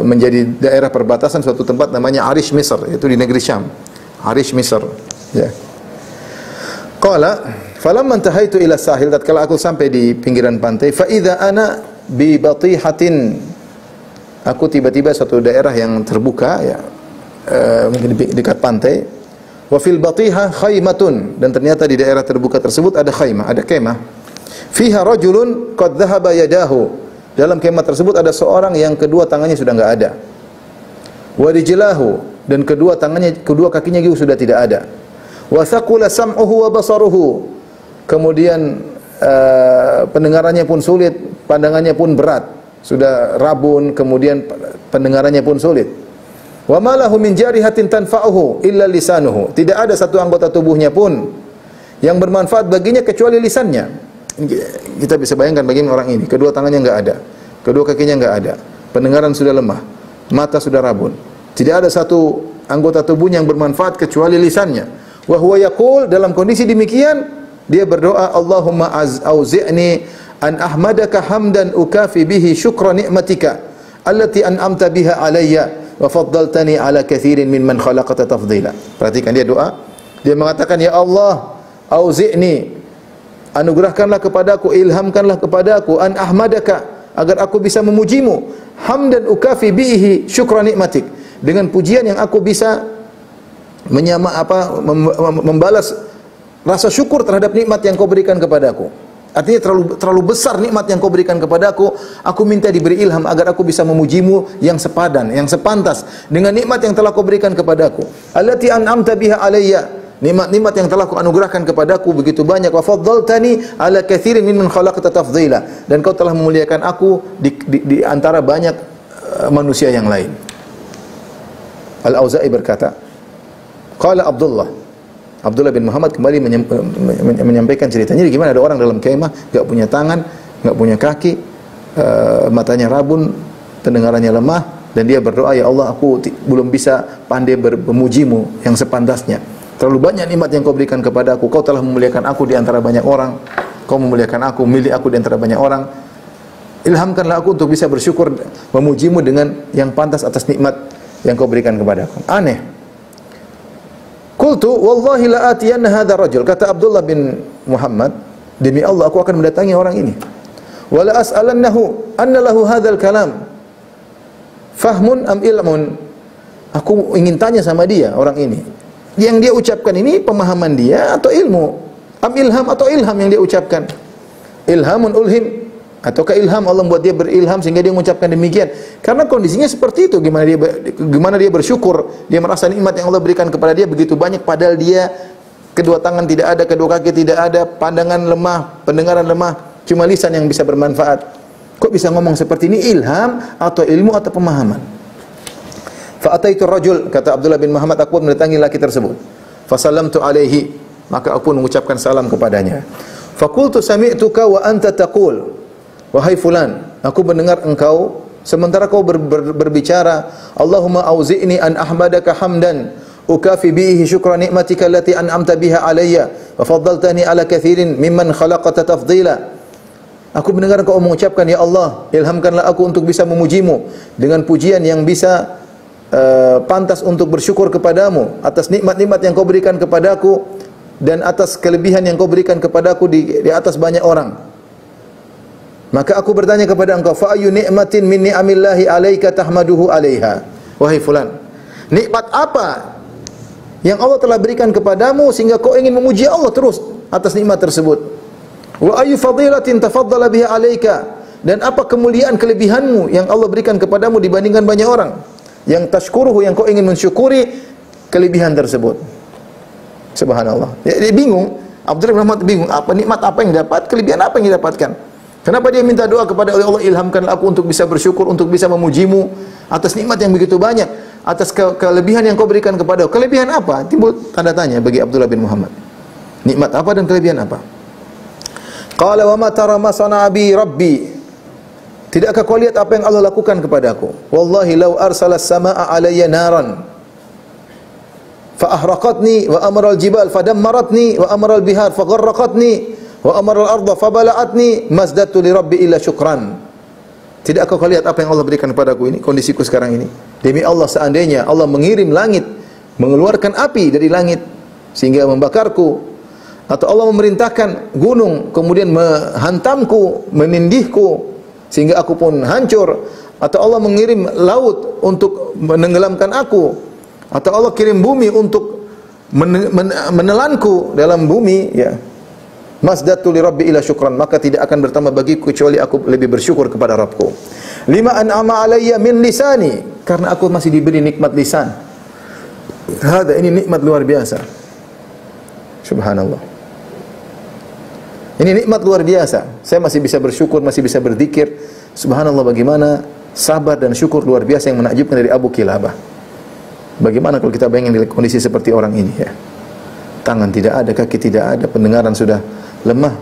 menjadi daerah perbatasan suatu tempat namanya Arish Misr, itu di negeri Syam. Arish Misr, ya. Qala falamma intahaitu ila sahil, tatkala aku sampai di pinggiran pantai, fa idza ana bi batihatin, aku tiba-tiba suatu daerah yang terbuka ya, mungkin dekat pantai. Wa fil batiha khaymatun, dan ternyata di daerah terbuka tersebut ada khaymah, ada kemah. Fiha rajulun qad dhahaba yadahu, dalam kemah tersebut ada seorang yang kedua tangannya sudah enggak ada. Wa rijlahu, dan kedua kakinya juga sudah tidak ada. Wa thaqula sam'uhu wa basaruhu, kemudian pendengarannya pun sulit, pandangannya pun berat, sudah rabun, kemudian pendengarannya pun sulit. Wa ma lahu min jarihatin tanfa'uhu illa lisanuhu, tidak ada satu anggota tubuhnya pun yang bermanfaat baginya kecuali lisannya. Kita bisa bayangkan bagaimana orang ini, kedua tangannya enggak ada, kedua kakinya enggak ada, pendengaran sudah lemah, mata sudah rabun, tidak ada satu anggota tubuhnya yang bermanfaat kecuali lisannya. Wa huwa yaqul, dalam kondisi demikian dia berdoa, Allahumma auzi'ni an ahmadaka hamdan ukafi bihi syukra ni'matika allati an'amta biha alayya wa faddaltani ala katsirin mimman khalaqta tafdila. Perhatikan dia doa, dia mengatakan, ya Allah, auzi'ni, anugerahkanlah kepadaku, ilhamkanlah kepadaku, an ahmadaka, agar aku bisa memujimu, hamdan ukafi bihi syukra ni'matik, dengan pujian yang aku bisa membalas rasa syukur terhadap nikmat yang kau berikan kepadaku. Artinya terlalu besar nikmat yang kau berikan kepadaku. Aku minta diberi ilham agar aku bisa memujimu yang sepadan, yang sepantas dengan nikmat yang telah kau berikan kepadaku. Allati an'amta biha alayya. Nikmat-nikmat yang telah kau anugerahkan kepadaku begitu banyak. Wa faddaltani ala katsirin mimman khalaqta tafdhila. Dan kau telah memuliakan aku di antara banyak manusia yang lain. Al-Auza'i berkata, qala Abdullah bin Muhammad kembali menyampaikan ceritanya. Jadi gimana ada orang dalam kemah, enggak punya tangan, enggak punya kaki, matanya rabun, pendengarannya lemah, dan dia berdoa, ya Allah, aku belum bisa pandai memujimu yang sepantasnya. Terlalu banyak nikmat yang kau berikan kepada aku. Kau telah memuliakan aku di antara banyak orang. Kau memuliakan aku, milik aku di antara banyak orang. Ilhamkanlah aku untuk bisa bersyukur memujimu dengan yang pantas atas nikmat yang kau berikan kepada aku. Aneh. Qultu wallahi la atiyanna hadha rajul. Kata Abdullah bin Muhammad, demi Allah aku akan mendatangi orang ini. Wala as'alannahu anna lahu hadzal kalam fahmun am ilmun. Aku ingin tanya sama dia, orang ini. Yang dia ucapkan ini pemahaman dia atau ilmu? Am ilham atau ilham yang dia ucapkan? Ilhamun ulhim, ataukah ilham Allah membuat dia berilham sehingga dia mengucapkan demikian? Karena kondisinya seperti itu. Gimana dia bersyukur? Dia merasa nikmat yang Allah berikan kepada dia begitu banyak, padahal dia kedua tangan tidak ada, kedua kaki tidak ada, pandangan lemah, pendengaran lemah, cuma lisan yang bisa bermanfaat. Kok bisa ngomong seperti ini? Ilham atau ilmu atau pemahaman? Fa'ataitu rajul, kata Abdullah bin Muhammad, aku mendatangi laki tersebut. Fasallamtu alaihi, maka aku mengucapkan salam kepadanya. Faqultu sami'tuka wa anta taqul, wahai fulan, aku mendengar engkau sementara kau berbicara, Allahumma auzi'ni an ahmadaka hamdan ukafi bihi syukra ni'matika allati an'amta biha alayya wa faddaltani ala kathirin mimman khalaqta tafdila. Aku mendengar engkau mengucapkan, ya Allah, ilhamkanlah aku untuk bisa memujimu dengan pujian yang bisa pantas untuk bersyukur kepadamu atas nikmat-nikmat yang kau berikan kepadaku dan atas kelebihan yang kau berikan kepadaku di atas banyak orang. Maka aku bertanya kepada engkau, fa ayu ni'matin min ni'amillahi 'alaika tahmaduhu 'alaiha. Wahai fulan, nikmat apa yang Allah telah berikan kepadamu sehingga kau ingin memuji Allah terus atas nikmat tersebut? Wa ayu fadilatin tafaddala biha 'alaika, dan apa kemuliaan kelebihanmu yang Allah berikan kepadamu dibandingkan banyak orang? Yang tashkuruhu, yang kau ingin mensyukuri kelebihan tersebut. Subhanallah. Dia bingung. Abdullah bin Muhammad bingung. Apa nikmat apa yang dapat? Kelebihan apa yang didapatkan? Kenapa dia minta doa kepada Allah, ilhamkanlah aku untuk bisa bersyukur, untuk bisa memujimu atas nikmat yang begitu banyak, atas kelebihan yang kau berikan kepada aku. Kelebihan apa? Timbul tanda tanya bagi Abdullah bin Muhammad. Nikmat apa dan kelebihan apa? Qala wa ma tara ma sana'a bi rabbi. Tidakkah kau lihat apa yang Allah lakukan kepadaku? Wallahi law arsalas samaa'a alayya naran fa ahraqatni wa amara al-jibal fadammaratni wa amara al-bihar fagharraqatni wa amara al-ardha fabala'atni mazdadtu li rabbi illa syukran. Tidakkah kau lihat apa yang Allah berikan kepadaku ini, kondisiku sekarang ini? Demi Allah, seandainya Allah mengirim langit, mengeluarkan api dari langit sehingga membakarku, atau Allah memerintahkan gunung kemudian menghantamku, menindihku sehingga aku pun hancur, atau Allah mengirim laut untuk menenggelamkan aku, atau Allah kirim bumi untuk menelanku dalam bumi, ya, masdatu li rabbi ila syukran, maka tidak akan bertambah bagiku kecuali aku lebih bersyukur kepada Rabbku. Lima an'ama alayya min lisani, karena aku masih diberi nikmat lisan. Ini nikmat luar biasa. Subhanallah. Ini nikmat luar biasa. Saya masih bisa bersyukur, masih bisa berzikir. Subhanallah, bagaimana sabar dan syukur luar biasa yang menakjubkan dari Abu Kilabah. Bagaimana kalau kita bayangin kondisi seperti orang ini, ya. Tangan tidak ada, kaki tidak ada, pendengaran sudah lemah,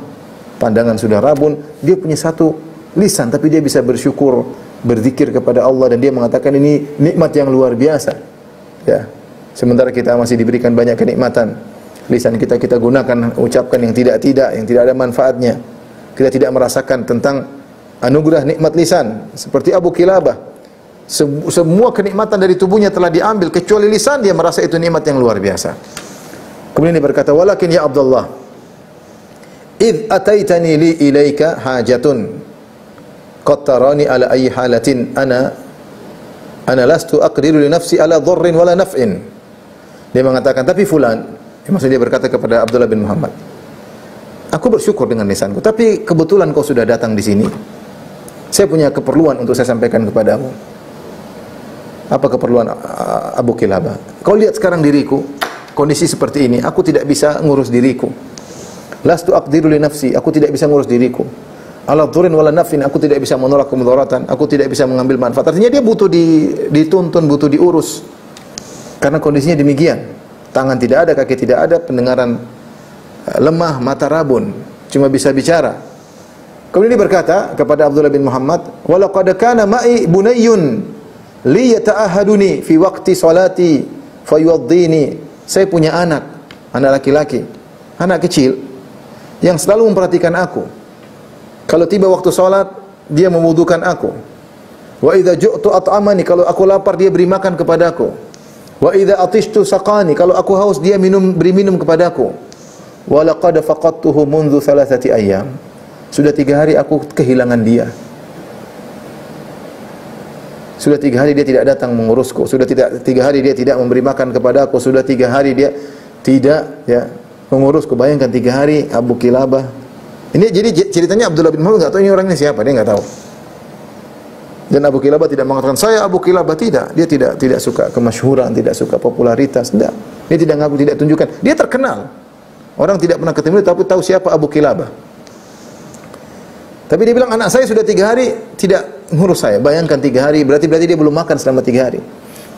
pandangan sudah rabun. Dia punya satu lisan, tapi dia bisa bersyukur, berzikir kepada Allah, dan dia mengatakan ini nikmat yang luar biasa. Ya. Sementara kita masih diberikan banyak kenikmatan. Lisan kita gunakan ucapkan yang tidak ada manfaatnya. Kita tidak merasakan tentang anugerah nikmat lisan. Seperti Abu Kilabah, semua kenikmatan dari tubuhnya telah diambil kecuali lisan, dia merasa itu nikmat yang luar biasa. Kemudian dia berkata, walakin ya Abdullah, id ataitani li ilaika hajatun qad tarani ala ayyi halatin ana lastu aqdiru li nafsi ala dharrin wala naf'in. Dia mengatakan, tapi fulan, maksudnya dia berkata kepada Abdullah bin Muhammad, Aku bersyukur dengan lisanku, tapi kebetulan kau sudah datang di sini. Saya punya keperluan untuk saya sampaikan kepadamu. Apa keperluan Abu Kilabah? Kau lihat sekarang diriku, kondisi seperti ini, aku tidak bisa ngurus diriku. Lastu aqdiru li nafsi, aku tidak bisa ngurus diriku. Ala dhurin wala nafin, aku tidak bisa menolak kemudaratan, aku tidak bisa mengambil manfaat. Artinya dia butuh dituntun, butuh diurus. Karena kondisinya demikian. Tangan tidak ada, kaki tidak ada, pendengaran lemah, mata rabun, cuma bisa bicara. Kemudian dia berkata kepada Abdullah bin Muhammad, "Wa laqad kana ma'i bunayyun li yata'ahaduni fi waqti salati fayuwaddini." Saya punya anak laki-laki, anak kecil yang selalu memperhatikan aku. Kalau tiba waktu salat, dia memwudukan aku. Wa idza ju'tu at'amani, kalau aku lapar dia beri makan kepadaku. Wa idza atishtu saqani, kalau aku haus dia beri minum kepadaku. Wa laqad faqadtuhu mundu 3 ayyam. Sudah 3 hari aku kehilangan dia. Sudah 3 hari dia tidak datang mengurusku. Sudah 3 hari dia tidak memberi makan kepadaku. Sudah 3 hari dia tidak mengurusku. Bayangkan 3 hari Abu Kilabah. Ini jadi ceritanya Abdullah bin Muhammad enggak tahu ini orangnya siapa, dia enggak tahu. Dan Abu Kilabah tidak mengatakan saya Abu Kilabah, tidak. Dia tidak suka kemasyhuran, tidak suka popularitas, tidak. Dia tidak ngaku, tidak tunjukkan. Dia terkenal. Orang tidak pernah ketemu tapi tahu siapa Abu Kilabah. Tapi dia bilang anak saya sudah 3 hari tidak ngurus saya. Bayangkan 3 hari, berarti dia belum makan selama 3 hari.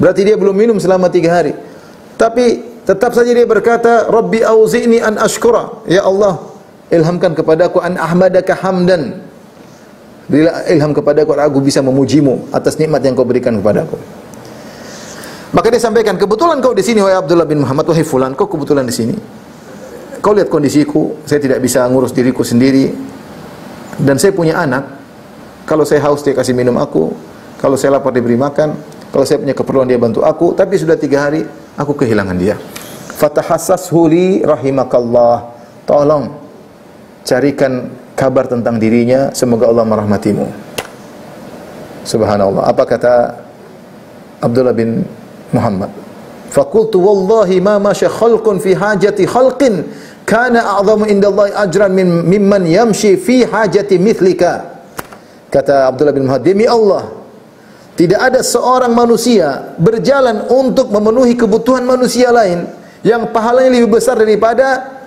Berarti dia belum minum selama 3 hari. Tapi tetap saja dia berkata, Rabbi auzi'ni an ashkura. Ya Allah, ilhamkan kepadaku an ahmadaka hamdan. Berilah ilham kepadaku agar aku bisa memujimu atas nikmat yang kau berikan kepadaku. Maka dia sampaikan, kebetulan kau di sini wahai Abdullah bin Muhammad, wahai fulan, kau kebetulan di sini. Kau lihat kondisiku, saya tidak bisa ngurus diriku sendiri. Dan saya punya anak. Kalau saya haus dia kasih minum aku, kalau saya lapar dia beri makan, kalau saya punya keperluan dia bantu aku, tapi sudah 3 hari aku kehilangan dia. Fatahassashu li rahimakallah. Tolong carikan kabar tentang dirinya, semoga Allah merahmatimu. Subhanallah. Apa kata Abdullah bin Muhammad? Faqultu wallahi ma masya khalqun fi hajati khalqin kana a'zamu indallahi ajran mimman yamshi fi hajati mithlika. Kata Abdullah bin Muhammad, demi Allah, tidak ada seorang manusia berjalan untuk memenuhi kebutuhan manusia lain yang pahalanya lebih besar daripada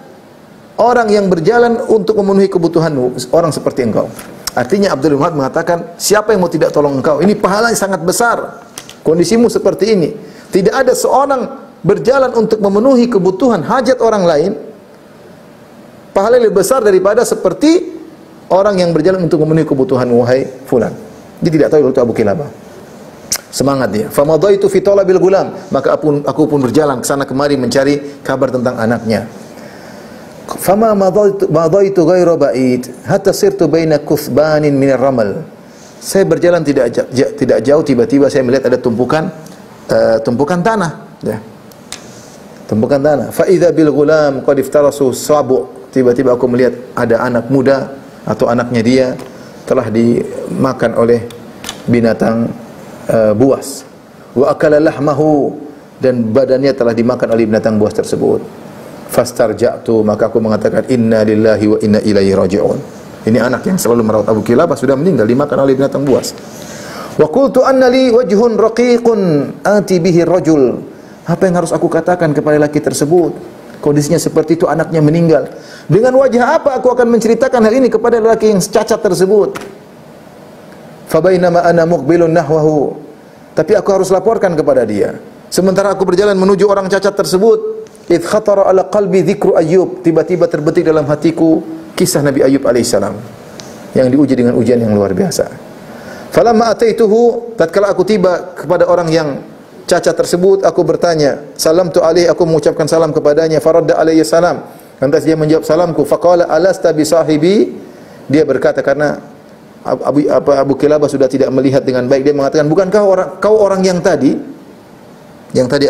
orang yang berjalan untuk memenuhi kebutuhanmu, orang seperti engkau. Artinya Abdullah bin Muhammad mengatakan, siapa yang mau tidak tolong engkau? Ini pahalanya sangat besar. Kondisimu seperti ini. Tidak ada seorang berjalan untuk memenuhi kebutuhan hajat orang lain pahalanya lebih besar daripada seperti orang yang berjalan untuk memenuhi kebutuhan wahai fulan. Dia tidak tahu itu Abu Kilabah. Semangat dia. Famadaitu fi talabil gulam, maka aku pun berjalan ke sana kemari mencari kabar tentang anaknya. Fama madaitu ghairu ba'id hatta sirtu baina kuthbanin min ar-ramal. Saya berjalan tidak jauh, tiba-tiba saya melihat ada tumpukan tanah, ya. Tumpukan tanah. Fa idza bil gulam qad iftarasu sabu. Tiba-tiba aku melihat ada anak muda atau anaknya dia telah dimakan oleh binatang buas. Wa akala lahmahu, dan badannya telah dimakan oleh binatang buas tersebut. Fastarja'tu, maka aku mengatakan inna lillahi wa inna ilaihi raji'un. Ini anak yang selalu merawat Abu Kilabah sudah meninggal dimakan oleh binatang buas. Wa qultu anna li wajhun raqiqun ati bihi rajul. Apa yang harus aku katakan kepada laki tersebut? Kondisinya seperti itu, anaknya meninggal. Dengan wajah apa aku akan menceritakan hal ini kepada lelaki yang cacat tersebut? Fabainama ana muqbilun nahwahu. Tapi aku harus laporkan kepada dia. Sementara aku berjalan menuju orang cacat tersebut, idh khatara ala qalbi dzikru Ayyub, tiba-tiba terbetik dalam hatiku kisah Nabi Ayyub alaihissalam yang diuji dengan ujian yang luar biasa. Falamma ataituhu, tatkala aku tiba kepada orang yang cacat tersebut, aku bertanya, salam tu alaihi, aku mengucapkan salam kepadanya, faradda alaihi salam, lantas dia menjawab salamku, faqala alasta bi sahibi, dia berkata karena Abu Kilabah sudah tidak melihat dengan baik, dia mengatakan, bukankah kau orang yang tadi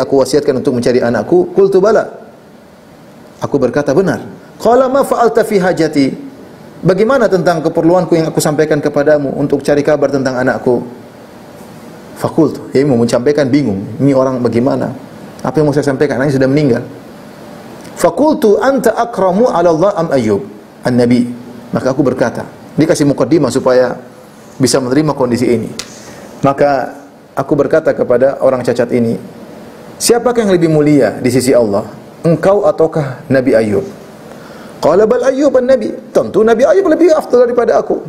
aku wasiatkan untuk mencari anakku? Qultu bala, aku berkata benar. Qala ma fa'alta fi hajati, bagaimana tentang keperluanku yang aku sampaikan kepadamu untuk cari kabar tentang anakku? Fakultu, dia mau menyampaikan bingung. Ini orang bagaimana? Apa yang mau saya sampaikan? Anaknya sudah meninggal. Fakultu anta akramu ala Allah am Ayyub. an-nabi. Maka aku berkata, dia kasih mukaddimah supaya bisa menerima kondisi ini. Maka aku berkata kepada orang cacat ini, siapakah yang lebih mulia di sisi Allah? Engkau ataukah Nabi Ayub? Qala bal Ayyub an-nabi. Tentu Nabi Ayub lebih afdal daripada aku.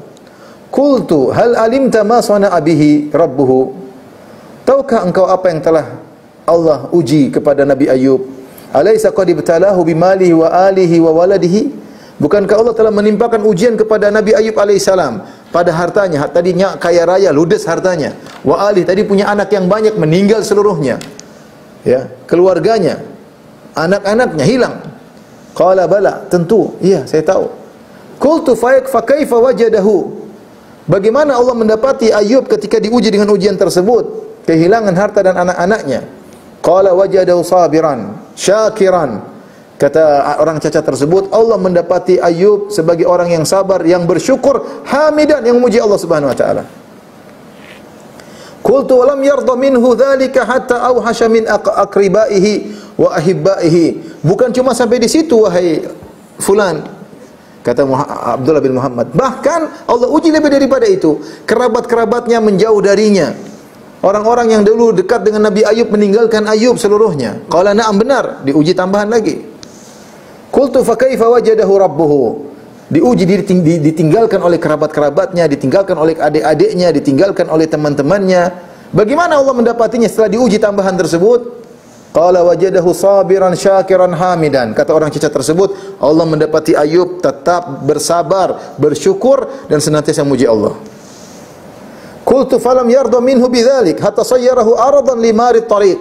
Qultu hal alimta ma sana'a bihi rabbuhu? Tahukah engkau apa yang telah Allah uji kepada Nabi Ayub? Alaysa qad ibtalahu bimalihi wa alihi wa waladihi? Bukankah Allah telah menimpakan ujian kepada Nabi Ayub alaihissalam pada hartanya? Tadinya kaya raya, ludes hartanya. Wa alihi, tadi punya anak yang banyak, meninggal seluruhnya. Ya, keluarganya, anak-anaknya hilang. Qala bala, tentu, iya saya tahu. Qultu fa kaifa wajadahu? Bagaimana Allah mendapati Ayub ketika diuji dengan ujian tersebut? Kehilangan harta dan anak-anaknya. Qala wajadahu sabiran, syakiran. Kata orang cacat tersebut, Allah mendapati Ayub sebagai orang yang sabar, yang bersyukur, hamidan, yang memuji Allah Subhanahu wa taala. Qultu wa lam yarda minhu dzalika hatta awhasha min aqribaihi wa ahibbaihi. Bukan cuma sampai di situ wahai fulan, kata Abdullah bin Muhammad. Bahkan Allah uji lebih daripada itu. Kerabat-kerabatnya menjauh darinya. Orang-orang yang dulu dekat dengan Nabi Ayub meninggalkan Ayub seluruhnya. Qala na'am, benar, diuji tambahan lagi. Qultu fa kaifa wajadahu rabbuhu? Diuji, ditinggalkan oleh kerabat-kerabatnya, ditinggalkan oleh adik-adiknya, ditinggalkan oleh teman-temannya. Bagaimana Allah mendapatinya setelah diuji tambahan tersebut? Qala wajadahu sabiran syakiran hamidan. Kata orang cacat tersebut, Allah mendapati Ayub tetap bersabar, bersyukur dan senantiasa memuji Allah. Qultu falam yarda minhu bidzalik hatta sayyarahu aradan limarit tariq.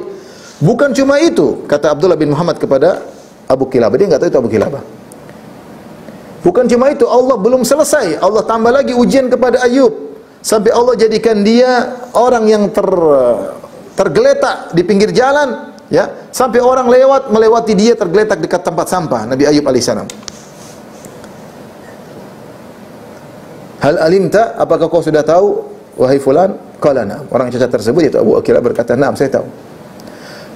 Bukan cuma itu, kata Abdullah bin Muhammad kepada Abu Kilabah. Dia enggak tahu itu Abu Kilabah. Bukan cuma itu, Allah belum selesai. Allah tambah lagi ujian kepada Ayub sampai Allah jadikan dia orang yang tergeletak di pinggir jalan, ya, sampai orang melewati dia tergeletak dekat tempat sampah. Nabi Ayub alaihissalam. Hal alimta, apakah kau sudah tahu wahai fulan? Qala na'am. Orang cacat tersebut yaitu Abu Akil berkata, "Na'am, saya tahu."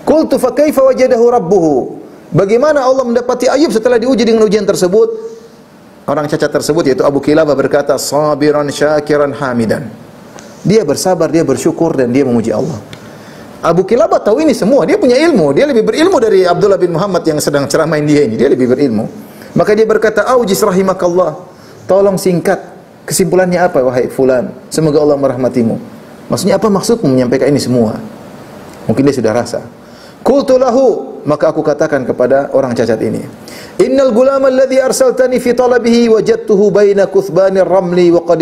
Qultu fa kaifa wajadahu rabbuhu? Bagaimana Allah mendapati Ayub setelah diuji dengan ujian tersebut? Orang cacat tersebut yaitu Abu Kilabah berkata, "Sabiran syakiran hamidan." Dia bersabar, dia bersyukur dan dia memuji Allah. Abu Kilabah tahu ini semua, dia punya ilmu, dia lebih berilmu dari Abdullah bin Muhammad yang sedang ceramain dia ini, dia lebih berilmu. Maka dia berkata, "Aujis rahimakallah." Tolong singkat, kesimpulannya apa wahai fulan? Semoga Allah merahmatimu. Maksudnya apa maksudmu menyampaikan ini semua? Mungkin dia sudah rasa. Qultu lahu, maka aku katakan kepada orang cacat ini, "Innal gulama alladhi arsaltani fi talabihi wajadtuhu baina kuthbanir ramli wa qad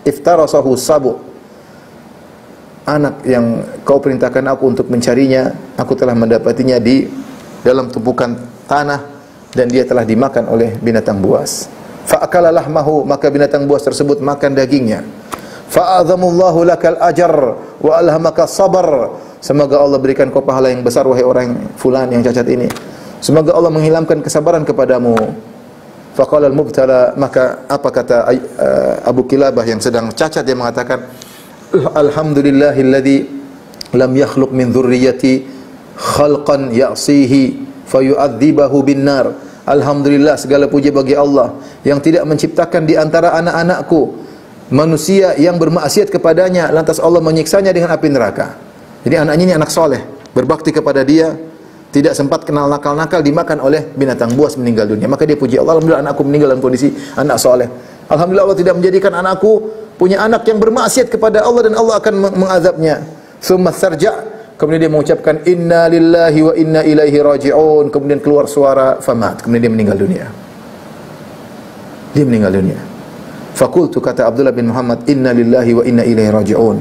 iftarasahu sabu." Anak yang kau perintahkan aku untuk mencarinya, aku telah mendapatinya di dalam tumpukan tanah dan dia telah dimakan oleh binatang buas. Fa akala lahmahu, maka binatang buas tersebut makan dagingnya. Fa a'zamullahu lakal ajar wa alhamaka sabar. Semoga Allah berikan kau pahala yang besar wahai orang fulan yang cacat ini. Semoga Allah menghilangkan kesabaran kepadamu. Faqala al-mubtala, maka apa kata Abu Kilabah yang sedang cacat, dia mengatakan, "Alhamdulillahilladzi lam yakhluq min dzurriyyati khalqan ya'sihi fayu'adzibahu bin-nar." Alhamdulillah, segala puji bagi Allah yang tidak menciptakan di antara anak-anakku manusia yang bermaksiat kepadanya lantas Allah menyiksanya dengan api neraka. Jadi anaknya ini anak soleh, berbakti kepada dia, tidak sempat kenal nakal-nakal, dimakan oleh binatang buas, meninggal dunia. Maka dia puji Allah, alhamdulillah anakku meninggal dalam kondisi anak soleh. Alhamdulillah Allah tidak menjadikan anakku punya anak yang bermaksiat kepada Allah dan Allah akan mengazabnya. Tsumma sarja', kemudian dia mengucapkan inna lillahi wa inna ilaihi raji'un, kemudian keluar suara famat, kemudian dia meninggal dunia. Dia meninggal dunia. Fakultu, kata Abdullah bin Muhammad, inna lillahi wa inna ilaihi raji'un.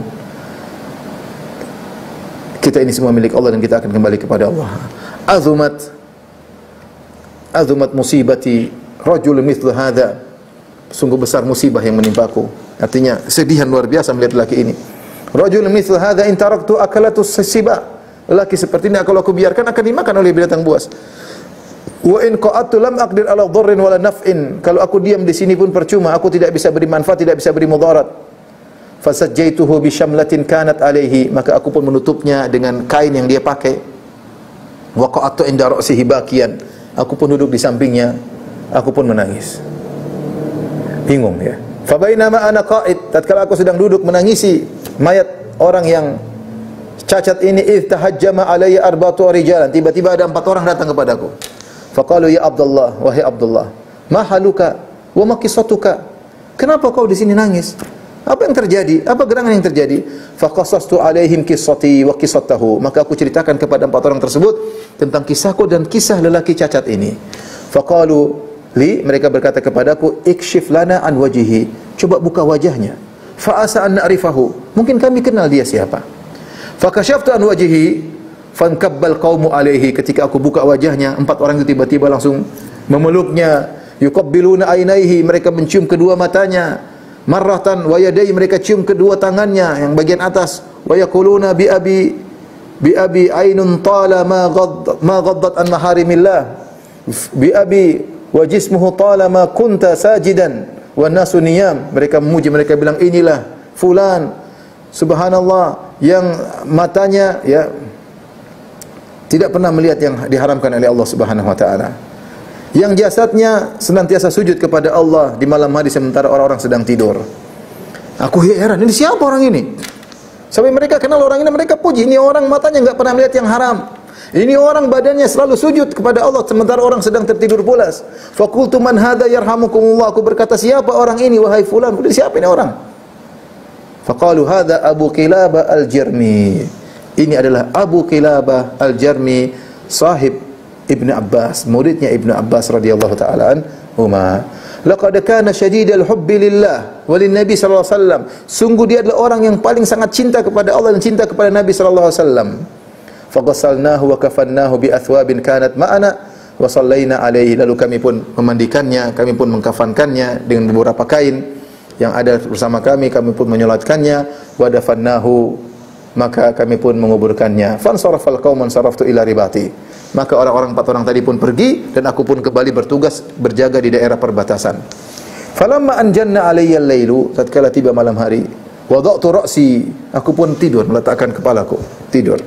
Kita ini semua milik Allah dan kita akan kembali kepada Allah. Azumat musibati rajul mithlu hadha. Sungguh besar musibah yang menimpaku. Artinya sedihan luar biasa melihat lelaki ini. Rajul mithlu hadha in taraktu akalatu siba. Lelaki seperti ini kalau aku biarkan akan dimakan oleh binatang buas. Wa in qa'atu lam aqdir ala dharrin wala naf'in. Kalau aku diam di sini pun percuma, aku tidak bisa beri manfaat, tidak bisa beri mudarat. Fasajjaituhu bi syamlatin kanat alaihi, maka aku pun menutupnya dengan kain yang dia pakai. Wa qa'atu inda ra'sihi bakiyan. Aku pun duduk di sampingnya, aku pun menangis. bingung ya. Fa bainama ana qa'id, tatkala aku sedang duduk menangisi mayat orang yang cacat ini, idh tahajjama alayya arba'atu rijalan, tiba-tiba ada 4 orang datang kepadaku. Faqalu ya Abdullah, wahai Abdullah, ma haluka wa ma qissatuka? Kenapa kau di sini nangis? Apa yang terjadi? Apa gerangan yang terjadi? Faqasastu alaihim qissati wa qissatahu, maka aku ceritakan kepada 4 orang tersebut tentang kisahku dan kisah lelaki cacat ini. Faqalu li, mereka berkata kepadaku, ikshif lana an wajihi, coba buka wajahnya. Fa asa an na'rifahu, mungkin kami kenal dia siapa. Fa kashaftu an wajihi fankabbal qaumu alaihi, ketika aku buka wajahnya, 4 orang itu tiba-tiba langsung memeluknya. Yuqabbiluna ainaihi, mereka mencium kedua matanya. Marratan wa yadai, mereka cium kedua tangannya yang bagian atas. Wa yaquluna bi abi ainun tala ma ghaddat an maharimillah, bi abi wa jismuhu talama kunta sajidan wa nasu niyam, mereka memuji, mereka bilang inilah fulan, subhanallah, yang matanya ya tidak pernah melihat yang diharamkan oleh Allah Subhanahu wa taala, yang jasadnya senantiasa sujud kepada Allah di malam hari sementara orang-orang sedang tidur. Aku heran, ini siapa orang ini? Sampai mereka kenal orang ini, mereka puji, ini orang matanya enggak pernah melihat yang haram. Ini orang badannya selalu sujud kepada Allah sementara orang sedang tertidur pulas. Faqultu man hadza yarhamukumullah, aku berkata siapa orang ini wahai fulan? Siapa ini orang? Faqalu hadza Abu Qilabah al-Jarmi, ini adalah Abu Qilabah al-Jarmi, sahib Ibnu Abbas, muridnya Ibnu Abbas radhiyallahu taala anhuma. Laqad kana syadidal hubbi lillah wa lin nabi sallallahu alaihi wasallam, sungguh dia adalah orang yang paling sangat cinta kepada Allah dan cinta kepada Nabi sallallahu alaihi wasallam. Faqasalnahu wa kafannahu bi athwabin kanat ma'ana wa sallaina alaihi, lalu kami pun memandikannya, kami pun mengkafankannya dengan beberapa kain yang ada bersama kami pun menyolatkannya. Wa dafannahu, maka kami pun menguburkannya. Fansarafal qauman saraftu ila ribati, maka orang-orang 4 orang tadi pun pergi dan aku pun kembali bertugas berjaga di daerah perbatasan. Falamma anjanna alayya al-lailu, tatkala tiba malam hari, wada'tu ra'si, aku pun tidur, meletakkan kepalaku, tidur.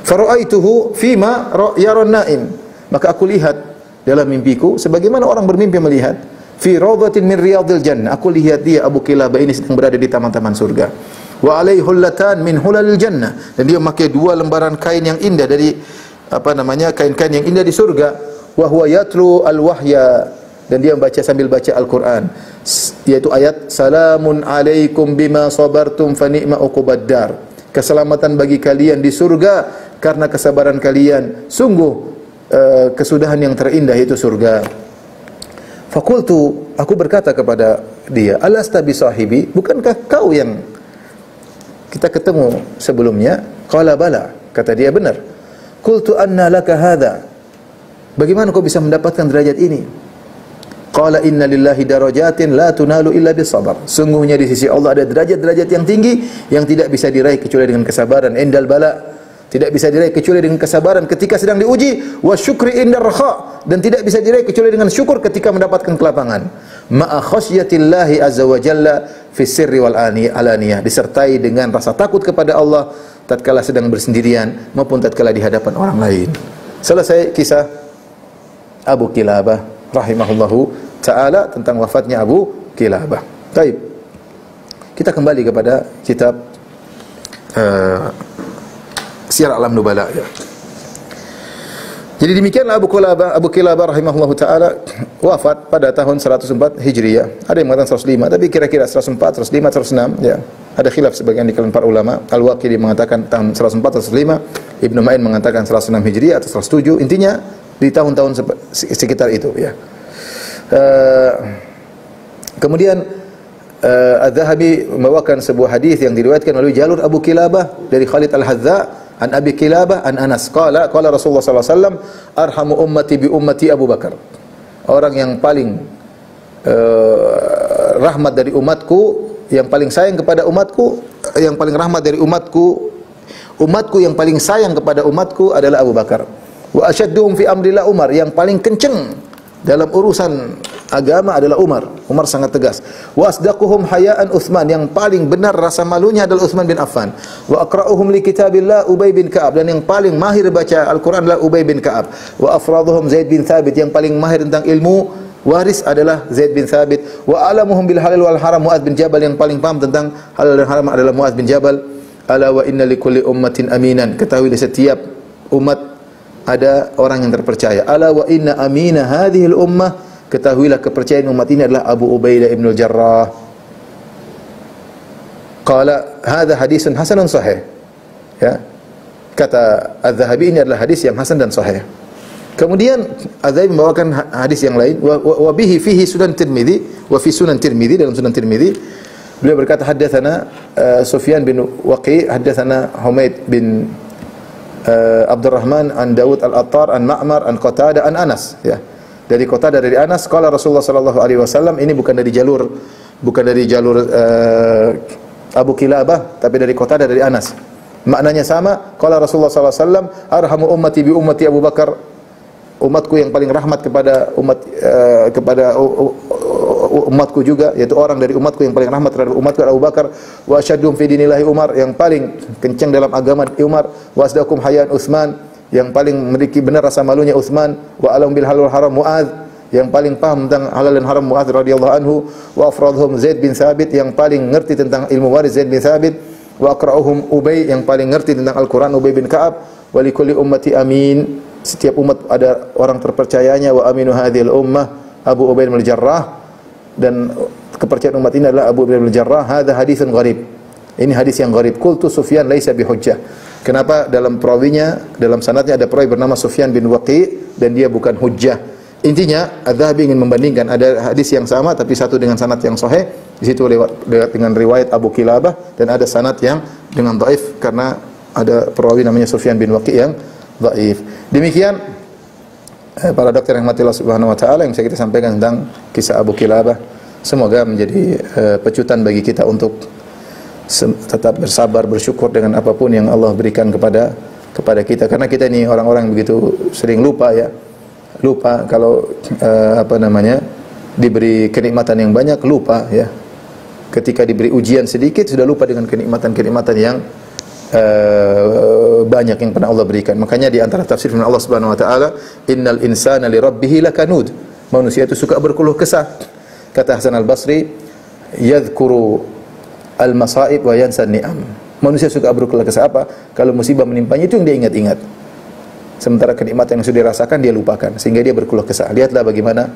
Fara'aituhu fima yaron naim, maka aku lihat dalam mimpiku sebagaimana orang bermimpi melihat, fi rawdatin min riyadil jannah, aku lihat dia Abu Qilabah ini sedang berada di taman-taman surga. Wa alaihi hullatan min hulalil jannah, dan dia memakai 2 lembaran kain yang indah dari kain-kain yang indah di surga. Wa huwa yatlu al-wahya, dan dia membaca sambil baca Al-Qur'an, yaitu ayat salamun alaikum bima sabartum fa ni'ma uqubad dar, keselamatan bagi kalian di surga karena kesabaran kalian, sungguh kesudahan yang terindah itu surga. Fakultu, aku berkata kepada dia, alasta bi sahibi, bukankah kau yang kita ketemu sebelumnya? Qala bala, kata dia benar. Qultu anna laka hadha, bagaimana kau bisa mendapatkan derajat ini? Qala inna lillahi darajatin la tunalu illa bisabar, sungguhnya di sisi Allah ada derajat-derajat yang tinggi yang tidak bisa diraih kecuali dengan kesabaran. Indal bala, tidak bisa diraih kecuali dengan kesabaran ketika sedang diuji. Wa syukri indar rakha, dan tidak bisa diraih kecuali dengan syukur ketika mendapatkan kelapangan. Ma'a khasyatillahi azza wa jalla fi sirri wal alaniyah, disertai dengan rasa takut kepada Allah tatkala sedang bersendirian maupun tatkala di hadapan orang lain. Selesai kisah Abu Qilabah rahimahullahu taala tentang wafatnya Abu Qilabah. Baik. Kita kembali kepada kitab Syiar A'lam Nubala ya. Jadi demikianlah Abu Qilabah rahimahullahu taala wafat pada tahun 104 Hijriah. Ada yang mengatakan 105, tapi kira-kira 104, 105, 106 ya. Ada khilaf sebagian di kalangan para ulama. Al-Waqidi mengatakan tahun 104 atau 105, Ibnu Ma'in mengatakan 106 Hijriah atau 107. Intinya di tahun-tahun sekitar itu ya. Kemudian Az-Zahabi membawakan sebuah hadis yang diriwayatkan melalui jalur Abu Qilabah dari Khalid Al-Hadza an Abi Qilabah an Anas qala Rasulullah sallallahu alaihi wasallam arhamu ummati bi ummati Abu Bakar, orang yang paling rahmat dari umatku, yang paling sayang kepada umatku, yang paling rahmat dari umatku yang paling sayang kepada umatku adalah Abu Bakar. Wa ashadduhum fi amrillah Umar, yang paling kenceng dalam urusan agama adalah Umar. Umar sangat tegas. Wa asdaquhum hayaan Utsman, yang paling benar rasa malunya adalah Utsman bin Affan. Wa aqra'uhum li kitabillah Ubay bin Ka'ab, dan yang paling mahir baca Al-Qur'an adalah Ubay bin Ka'ab. Wa afraduhum Zaid bin Thabit, yang paling mahir tentang ilmu waris adalah Zaid bin Thabit. Wa alamuhum bil halal wal haram Muadz bin Jabal, yang paling paham tentang halal dan haram adalah Muadz bin Jabal. Ala wa inna likulli ummatin aminan, ketahui di setiap umat ada orang yang terpercaya. Ala wa inna amina hadhihi al ummah, ketahuilah kepercayaan umat ini adalah Abu Ubaidah ibn al-Jarrah. Qala hadha hadisun hasanun sahih. Ya, kata Az-Zahabi, ini adalah hadis yang hasan dan sahih. Kemudian Az-Zahabi membawakan hadis yang lain, wa bihi fihi Sunan Tirmidzi, wa fi Sunan Tirmidzi, dalam Sunan Tirmidzi beliau berkata haddatsana Sufyan bin Waqi', haddatsana Humaid bin Abdurrahman an Daud al-Attar an Ma'mar an Qatadah an Anas, ya. Dari Qatadah dari Anas, qala Rasulullah sallallahu alaihi wasallam, ini bukan dari jalur Abu Kilabah, tapi dari Qatadah dari Anas. Maknanya sama, qala Rasulullah sallallahu alaihi wasallam, arhamu ummati bi ummati Abu Bakar, umatku yang paling rahmat kepada umatku juga, yaitu orang dari umatku yang paling rahmat terhadap umatku Abu Bakar. Wa asyaddum fi dinillahi Umar, yang paling kencang dalam agama Umar. Wa asdakum hayyan Utsman, yang paling memiliki benar rasa malunya Utsman. Wa alam bil halal wal haram Muadz, yang paling paham tentang halal dan haram Muadz radhiyallahu anhu. Wa afradhum Zaid bin Thabit, yang paling ngerti tentang ilmu waris Zaid bin Thabit. Wa aqra'uhum Ubay, yang paling ngerti tentang Al-Qur'an Ubay bin Ka'ab. Wa likulli ummati amin, setiap umat ada orang terpercayanya. Wa aminu hadhil ummah Abu Ubaidah bin Jarrah, dan kepercayaan umat ini adalah Abu Ubaidah bin Jarrah. Hadza haditsun gharib, ini hadis yang gharib. Qultu Sufyan laisa bihujjah. Kenapa dalam perawinya, dalam sanadnya ada perawi bernama Sufyan bin Waqi' dan dia bukan hujjah. Intinya Az-Zahabi ingin membandingkan, ada hadis yang sama tapi satu dengan sanad yang sahih, di situ lewat dengan riwayat Abu Kilabah, dan ada sanad yang dengan dhaif karena ada perawi namanya Sufyan bin Waqi' yang dhaif. Demikian para dokter yang mati Allah Subhanahu wa taala yang bisa kita sampaikan tentang kisah Abu Kilabah. Semoga menjadi pecutan bagi kita untuk tetap bersabar, bersyukur dengan apapun yang Allah berikan kepada kita, karena kita ini orang-orang begitu sering lupa, ya. Lupa kalau diberi kenikmatan yang banyak, lupa, ya. Ketika diberi ujian sedikit sudah lupa dengan kenikmatan yang banyak yang pernah Allah berikan. Makanya di antara tafsir firman Allah Subhanahu wa taala, innal insana li rabbih lakanud, manusia itu suka berkeluh kesah. Kata Hasan al-Basri, yadhkuru al-masaib wa yansa ni'am. Manusia suka berkeluh kesah apa? Kalau musibah menimpanya itu yang dia ingat-ingat. Sementara kenikmatan yang sudah dirasakan dia lupakan, sehingga dia berkeluh kesah. Lihatlah bagaimana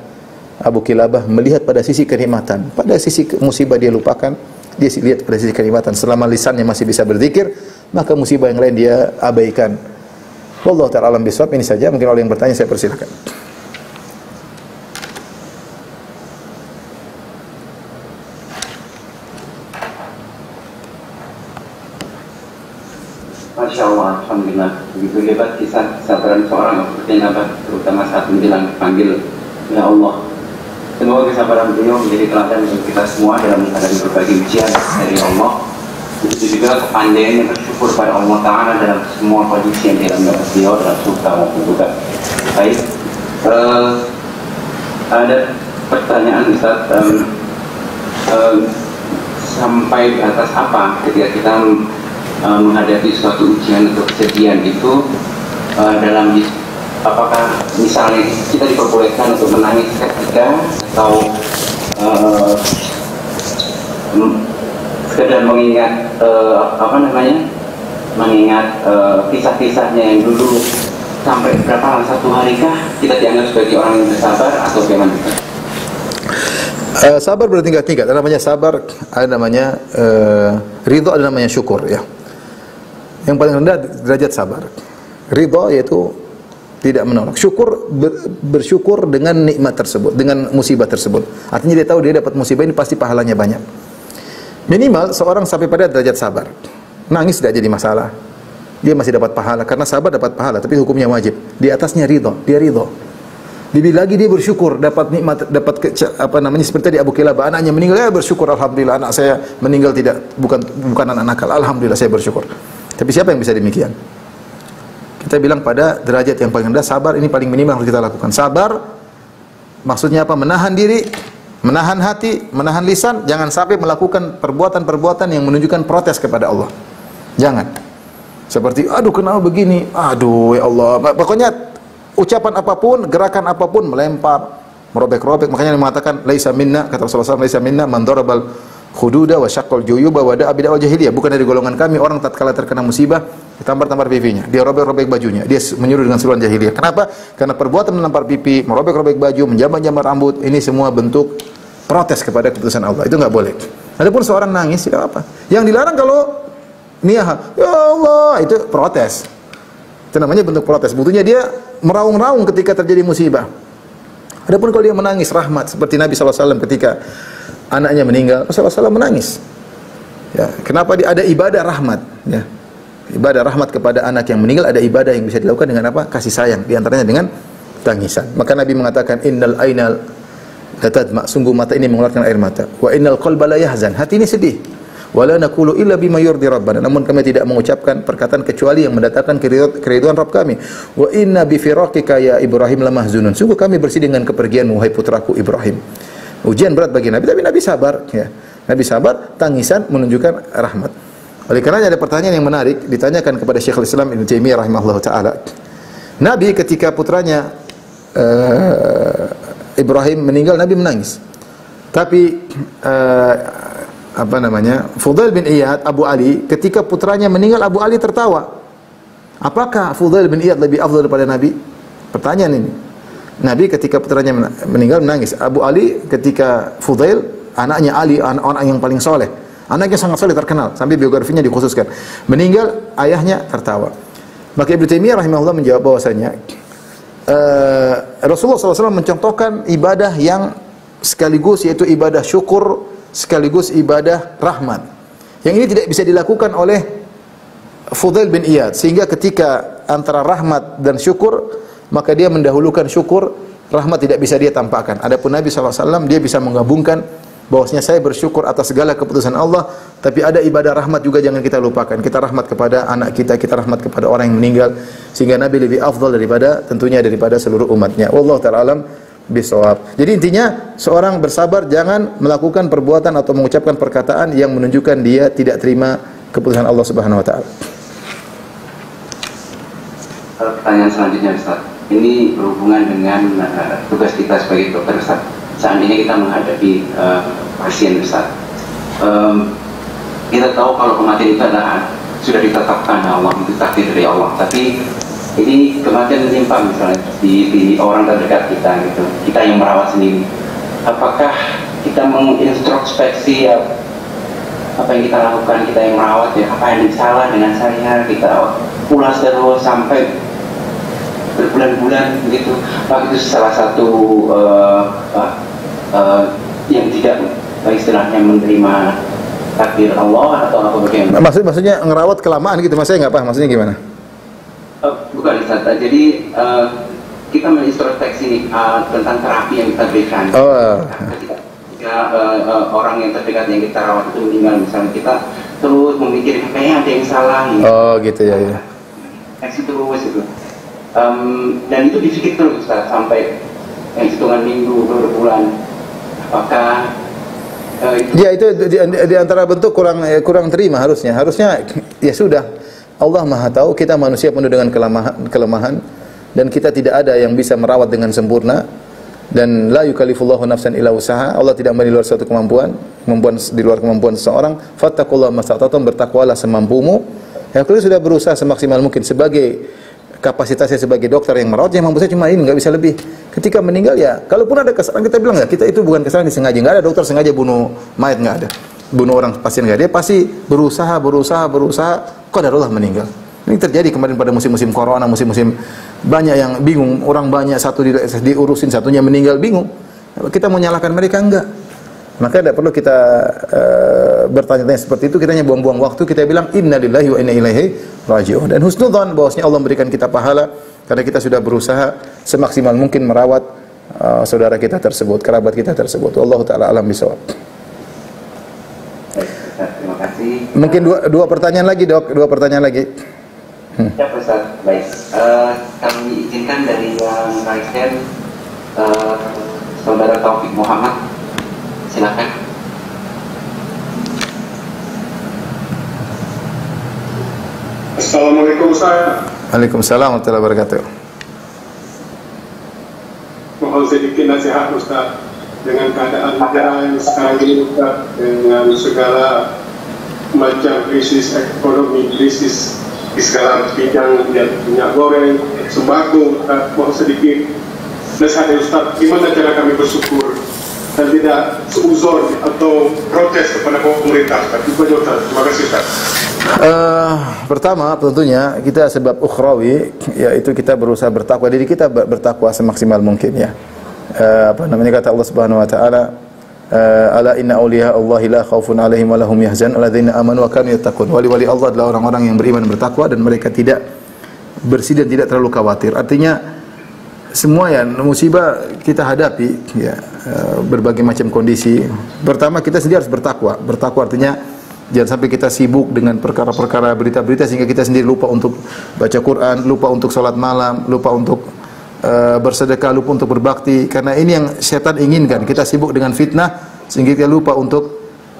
Abu Kilabah melihat pada sisi kenikmatan, pada sisi musibah dia lupakan, dia lihat pada sisi kenikmatan. Selama lisannya masih bisa berzikir, maka musibah yang lain dia abaikan. Wallahu ta'ala alam bisawab. Ini saja, mungkin oleh yang bertanya saya persilakan. Masya Allah, alhamdulillah. Begitu hebat kisah kesabaran seorang seperti Nabi, terutama saat menjelang panggil ya Allah. Semoga kesabaran beliau menjadi teladan untuk kita semua dalam menghadapi berbagai ujian dari Allah. Itu juga kepandaian yang bersyukur pada Allah Ta'ala dalam semua kondisi yang dialami oleh beliau dalam suka maupun duka. Baik, ada pertanyaan Ustaz, sampai di atas apa ketika kita menghadapi suatu ujian atau kesedihan itu, dalam apakah misalnya kita diperbolehkan untuk menangis ketika atau sekedar mengingat mengingat kisah-kisahnya yang dulu, sampai berapa satu harikah kita dianggap sebagai orang yang bersabar atau bagaimana? Sabar bertingkat-tingkat. Ada namanya sabar, ada namanya ridha, ada namanya syukur, ya. Yang paling rendah derajat sabar. Ridha yaitu tidak menolak. Syukur, bersyukur dengan nikmat tersebut, dengan musibah tersebut. Artinya dia tahu dia dapat musibah ini pasti pahalanya banyak. Minimal seorang sampai pada derajat sabar. Nangis tidak jadi masalah. Dia masih dapat pahala, karena sabar dapat pahala, tapi hukumnya wajib. Di atasnya ridha, dia ridha. Lebih lagi dia bersyukur dapat nikmat, dapat seperti tadi Abu Kilabah, anaknya meninggal, ya bersyukur, alhamdulillah anak saya meninggal bukan anak nakal, alhamdulillah saya bersyukur. Tapi siapa yang bisa demikian? Kita bilang pada derajat yang paling rendah, sabar ini paling minimal harus kita lakukan. Sabar maksudnya apa? Menahan diri, menahan hati, menahan lisan, jangan sampai melakukan perbuatan-perbuatan yang menunjukkan protes kepada Allah. Jangan. Seperti aduh kenapa begini? Aduh ya Allah. Pokoknya ucapan apapun, gerakan apapun, melempar, merobek-robek. Makanya dia mengatakan laisa minna, kata Rasulullah SAW, laisa minna man darabal khududa wa syaqqal juyuba wa da'a bid'ah jahiliyah. Bukan dari golongan kami orang tatkala terkena musibah ditampar-tampar pipinya, dia robek-robek bajunya, dia menyuruh dengan seruan jahiliyah. Kenapa? Karena perbuatan menampar pipi, merobek-robek baju, menjamah-jamah rambut, ini semua bentuk protes kepada keputusan Allah. Itu enggak boleh. Adapun seorang nangis tidak apa. Yang dilarang kalau niyaha, ya Allah, itu protes. Itu namanya bentuk protes. Butuhnya dia meraung-raung ketika terjadi musibah. Adapun kalau dia menangis rahmat, seperti Nabi SAW ketika anaknya meninggal, Rasulullah SAW menangis. Ya, kenapa dia ada ibadah rahmat? Ya. Ibadah rahmat kepada anak yang meninggal, ada ibadah yang bisa dilakukan dengan apa? Kasih sayang. Di antaranya dengan tangisan. Maka Nabi mengatakan, innal ainal latadma, sungguh mata ini mengeluarkan air mata. Wa innal qalba la yahzan, hati ini sedih. Wala naqulu illa bima yurdi rabbana, namun kami tidak mengucapkan perkataan kecuali yang mendatangkan keriduan Rabb kami. Wa inna bi firaqika ya Ibrahim lamahzunun, sungguh kami bersedih dengan kepergianmu wahai putraku Ibrahim. Ujian berat bagi Nabi, tapi Nabi sabar, ya. Nabi sabar, tangisan menunjukkan rahmat. Oleh karenanya ada pertanyaan yang menarik ditanyakan kepada Syekhul Islam Ibnu Taimiyah rahimahullahu taala. Nabi ketika putranya Ibrahim meninggal, Nabi menangis. Tapi Fudail bin Iyad, Abu Ali, ketika putranya meninggal, Abu Ali tertawa. Apakah Fudail bin Iyad lebih afdal daripada Nabi? Pertanyaan ini. Nabi ketika putranya meninggal menangis. Abu Ali ketika Fudail, anaknya Ali, anak yang paling soleh, anaknya sangat soleh, terkenal, sampai biografinya dikhususkan, meninggal, ayahnya tertawa. Maka Ibnu Taimiyah rahimahullah menjawab bahwasanya Rasulullah SAW mencontohkan ibadah yang sekaligus, yaitu ibadah syukur sekaligus ibadah rahmat. Yang ini tidak bisa dilakukan oleh Fudail bin Iyad, sehingga ketika antara rahmat dan syukur, maka dia mendahulukan syukur, rahmat tidak bisa dia tampakkan. Adapun Nabi SAW, dia bisa menggabungkan bahwasanya saya bersyukur atas segala keputusan Allah, tapi ada ibadah rahmat juga jangan kita lupakan. Kita rahmat kepada anak kita, kita rahmat kepada orang yang meninggal, sehingga Nabi lebih afdal daripada seluruh umatnya. Wallahu ta'ala alam bisawab. Jadi intinya seorang bersabar jangan melakukan perbuatan atau mengucapkan perkataan yang menunjukkan dia tidak terima keputusan Allah Subhanahu wa taala. Pertanyaan selanjutnya Ustaz. Ini berhubungan dengan tugas kita sebagai dokter Ustaz. Saat ini kita menghadapi pasien Ustaz. Kita tahu kalau kematian itu adalah sudah ditetapkan Allah, itu takdir dari Allah. Tapi ini kematian menimpa misalnya di orang terdekat kita gitu. Kita yang merawat sendiri. Apakah kita mengintrospeksi apa yang kita lakukan, kita yang merawat ya, apa yang salah dengan saya, kita ulas terus sampai berbulan-bulan begitu. Pak, itu salah satu yang tidak istilahnya menerima takdir Allah atau apa bagaimana? Maksudnya ngerawat kelamaan gitu, mas saya nggak paham maksudnya gimana? Bukan Ustaz, jadi kita mengintrospeksi tentang terapi yang kita berikan. Ketika orang yang terdekat yang kita rawat itu meninggal misalnya, kita terus memikirkan kayaknya ada yang salah gitu. Oh gitu ya. Terus itu. Dan itu dipikir terus Ustaz sampai hitungan minggu, berbulan. Apakah ya itu di antara bentuk kurang terima harusnya ya sudah, Allah Maha tahu kita manusia penuh dengan kelemahan dan kita tidak ada yang bisa merawat dengan sempurna, dan la yukallifullahu nafsan illa usaha, Allah tidak memberi luar suatu kemampuan di luar kemampuan seseorang. Fattaqullaha mastata'tum, bertakwalah semampumu. Ya, kalau sudah berusaha semaksimal mungkin sebagai kapasitasnya sebagai dokter yang merawat, yang mampu saya cuma ini, nggak bisa lebih. Ketika meninggal ya, kalaupun ada kesalahan kita bilang ya, kita itu bukan kesalahan disengaja, nggak ada dokter sengaja bunuh mayat, nggak ada, bunuh orang pasien, nggak ada. Dia pasti berusaha, qadarullah meninggal. Ini terjadi kemarin pada musim-musim corona, musim-musim banyak yang bingung, orang banyak, satu diurusin, satunya meninggal, bingung. Kita mau nyalahkan mereka? Enggak. Maka tidak perlu kita bertanya-tanya seperti itu. Kita hanya buang-buang waktu. Kita bilang inna lillahi wa inna ilaihi raji'un. Dan husnudzan bahwasanya Allah memberikan kita pahala karena kita sudah berusaha semaksimal mungkin merawat saudara kita tersebut, kerabat kita tersebut. Wallahu taala alam bisawab. Terima kasih. Mungkin dua pertanyaan lagi, Dok. Dua pertanyaan lagi. Ya, Ustaz. Baik. Kami izinkan dari yang raise hand, Saudara Taufik Muhammad. Silakan. Assalamualaikum Ustaz. Waalaikumsalam warahmatullahi wabarakatuh. Mohon sedikit nasihat Ustaz dengan keadaan negara yang sekarang ini Ustaz, dengan segala macam krisis ekonomi, krisis di segala bidang, minyak goreng, sembako. Ustaz, mau sedikit nasihat Ustaz, gimana cara kami bersyukur dan tidak seuzon atau protes kepada pemerintah. Terima kasih Ustaz. Pertama tentunya kita sebab ukhrawi, yaitu kita berusaha bertakwa, diri kita bertakwa semaksimal mungkin ya. Kata Allah Subhanahu wa taala, ala inna awliya Allahi la khaufun alaihim wa lahum yahzan alladzina amanu wa kanu yattaqun. Wali-wali Allah adalah orang-orang yang beriman dan bertakwa dan mereka tidak bersih dan tidak terlalu khawatir. Artinya semua ya musibah kita hadapi ya, berbagai macam kondisi. Pertama kita sendiri harus bertakwa. Bertakwa artinya jangan sampai kita sibuk dengan perkara-perkara berita-berita sehingga kita sendiri lupa untuk baca Quran, lupa untuk salat malam, lupa untuk bersedekah, lupa untuk berbakti. Karena ini yang setan inginkan, kita sibuk dengan fitnah sehingga kita lupa untuk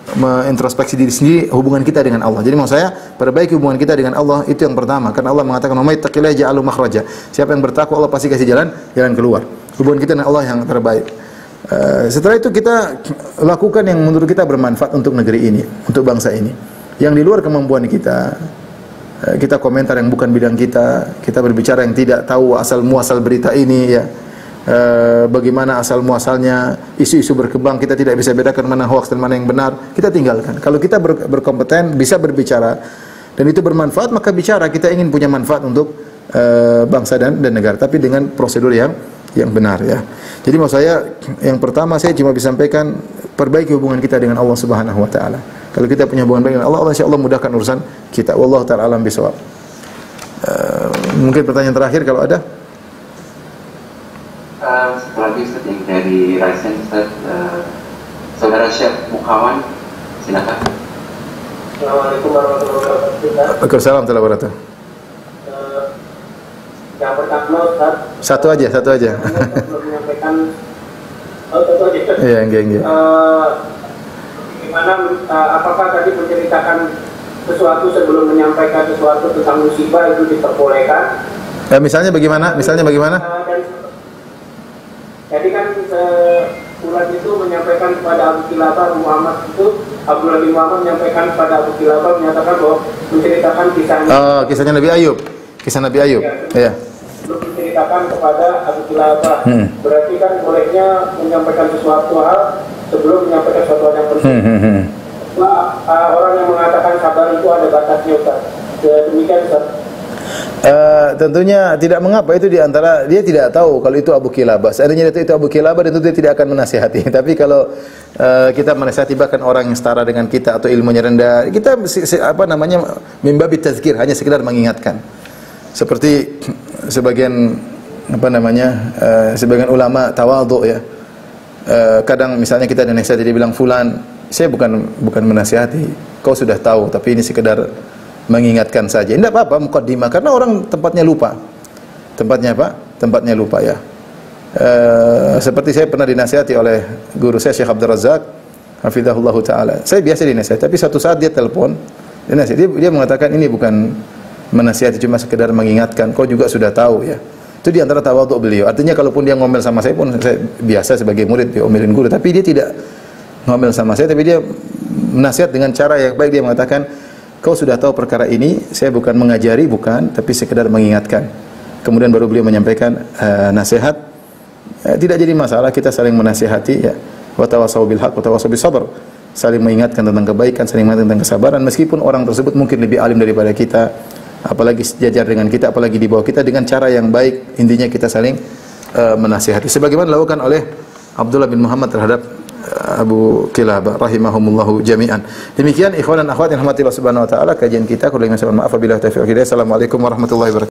mengintrospeksi diri sendiri, hubungan kita dengan Allah. Jadi maksud saya, perbaiki hubungan kita dengan Allah, itu yang pertama. Karena Allah mengatakan, "Wa may yattaqillaha yaj'al makhraja." Siapa yang bertakwa, Allah pasti kasih jalan keluar. Hubungan kita dengan Allah yang terbaik. Setelah itu kita lakukan yang menurut kita bermanfaat untuk negeri ini, untuk bangsa ini. Yang di luar kemampuan kita, kita komentar yang bukan bidang kita, kita berbicara yang tidak tahu asal muasal berita ini ya. Bagaimana asal muasalnya, isu-isu berkembang, kita tidak bisa bedakan mana hoax dan mana yang benar, kita tinggalkan. Kalau kita berkompeten, bisa berbicara dan itu bermanfaat, maka bicara. Kita ingin punya manfaat untuk bangsa dan negara, tapi dengan prosedur yang benar ya. Jadi maksud saya, yang pertama saya cuma bisa sampaikan, perbaiki hubungan kita dengan Allah Subhanahu wa taala. Kalau kita punya hubungan baik dengan Allah, insyaallah mudahkan urusan kita. Wallahu taala alam bisawab. Mungkin pertanyaan terakhir kalau ada. Satu lagi Ustaz yang dari Raisen Ustaz, Saudara Syekh Muhammad, silakan. Assalamualaikum warahmatullahi wabarakatuh. Waalaikumsalam warahmatullahi wabarakatuh. Yang pertama Ustaz, Satu aja. belum menyampaikan satu aja. Iya, enggak. Gimana, apakah tadi menceritakan sesuatu sebelum menyampaikan sesuatu tentang musibah itu diperbolehkan? Misalnya bagaimana? Jadi kan Ulat itu menyampaikan kepada Abu Kilabah, Muhammad itu, Abdullah bin Muhammad menyampaikan kepada Abu Kilabah, menyatakan bahwa menceritakan kisahnya. Oh, kisahnya Nabi Ayub. Kisah Nabi Ayub. Iya. Belum menceritakan kepada Abu Kilabah. Berarti kan bolehnya menyampaikan sesuatu hal sebelum menyampaikan sesuatu hal yang penting. Orang yang mengatakan sabar itu ada batasnya Ustaz. Demikian Ustaz. Tentunya tidak mengapa, itu diantara dia tidak tahu kalau itu Abu Kilabah. Seandainya itu Abu Kilabah, tentu dia tidak akan menasihati. Tapi kalau kita menasihati bahkan orang yang setara dengan kita atau ilmunya rendah, kita mimbabi tazkir, hanya sekedar mengingatkan. Seperti sebagian sebagian ulama tawadhu ya. Kadang misalnya kita dinasihati, dia bilang, "Fulan, saya bukan menasihati. Kau sudah tahu, tapi ini sekedar mengingatkan saja." Tidak apa-apa muqaddimah, karena orang tempatnya lupa. Tempatnya lupa ya. Seperti saya pernah dinasihati oleh guru saya Syekh Abdul Razak hafizahullahu taala. Saya biasa dinasihati, tapi satu saat dia telepon, dia mengatakan ini bukan menasihati, cuma sekedar mengingatkan. Kau juga sudah tahu ya. Itu di antara tawadhu beliau. Artinya kalaupun dia ngomel sama saya pun, saya biasa sebagai murid diomelin guru, tapi dia tidak ngomel sama saya, tapi dia menasihat dengan cara yang baik. Dia mengatakan, "Kau sudah tahu perkara ini, saya bukan mengajari, bukan, tapi sekedar mengingatkan." Kemudian baru beliau menyampaikan nasihat. Tidak jadi masalah, kita saling menasihati ya. Wa tawassaw bil haqq wa tawassaw bis sabr. Saling mengingatkan tentang kebaikan, saling mengingatkan tentang kesabaran, meskipun orang tersebut mungkin lebih alim daripada kita, apalagi sejajar dengan kita, apalagi di bawah kita, dengan cara yang baik. Intinya kita saling menasihati sebagaimana dilakukan oleh Abdullah bin Muhammad terhadap Abu Kilabah rahimahumullahu jami'an. Demikian ikhwan dan akhwat yang dirahmati Allah Subhanahu wa taala, kajian kita. Kurang lebihnya mohon maaf. Wabillahi taufiq wal hidayah. Assalamualaikum warahmatullahi wabarakatuh.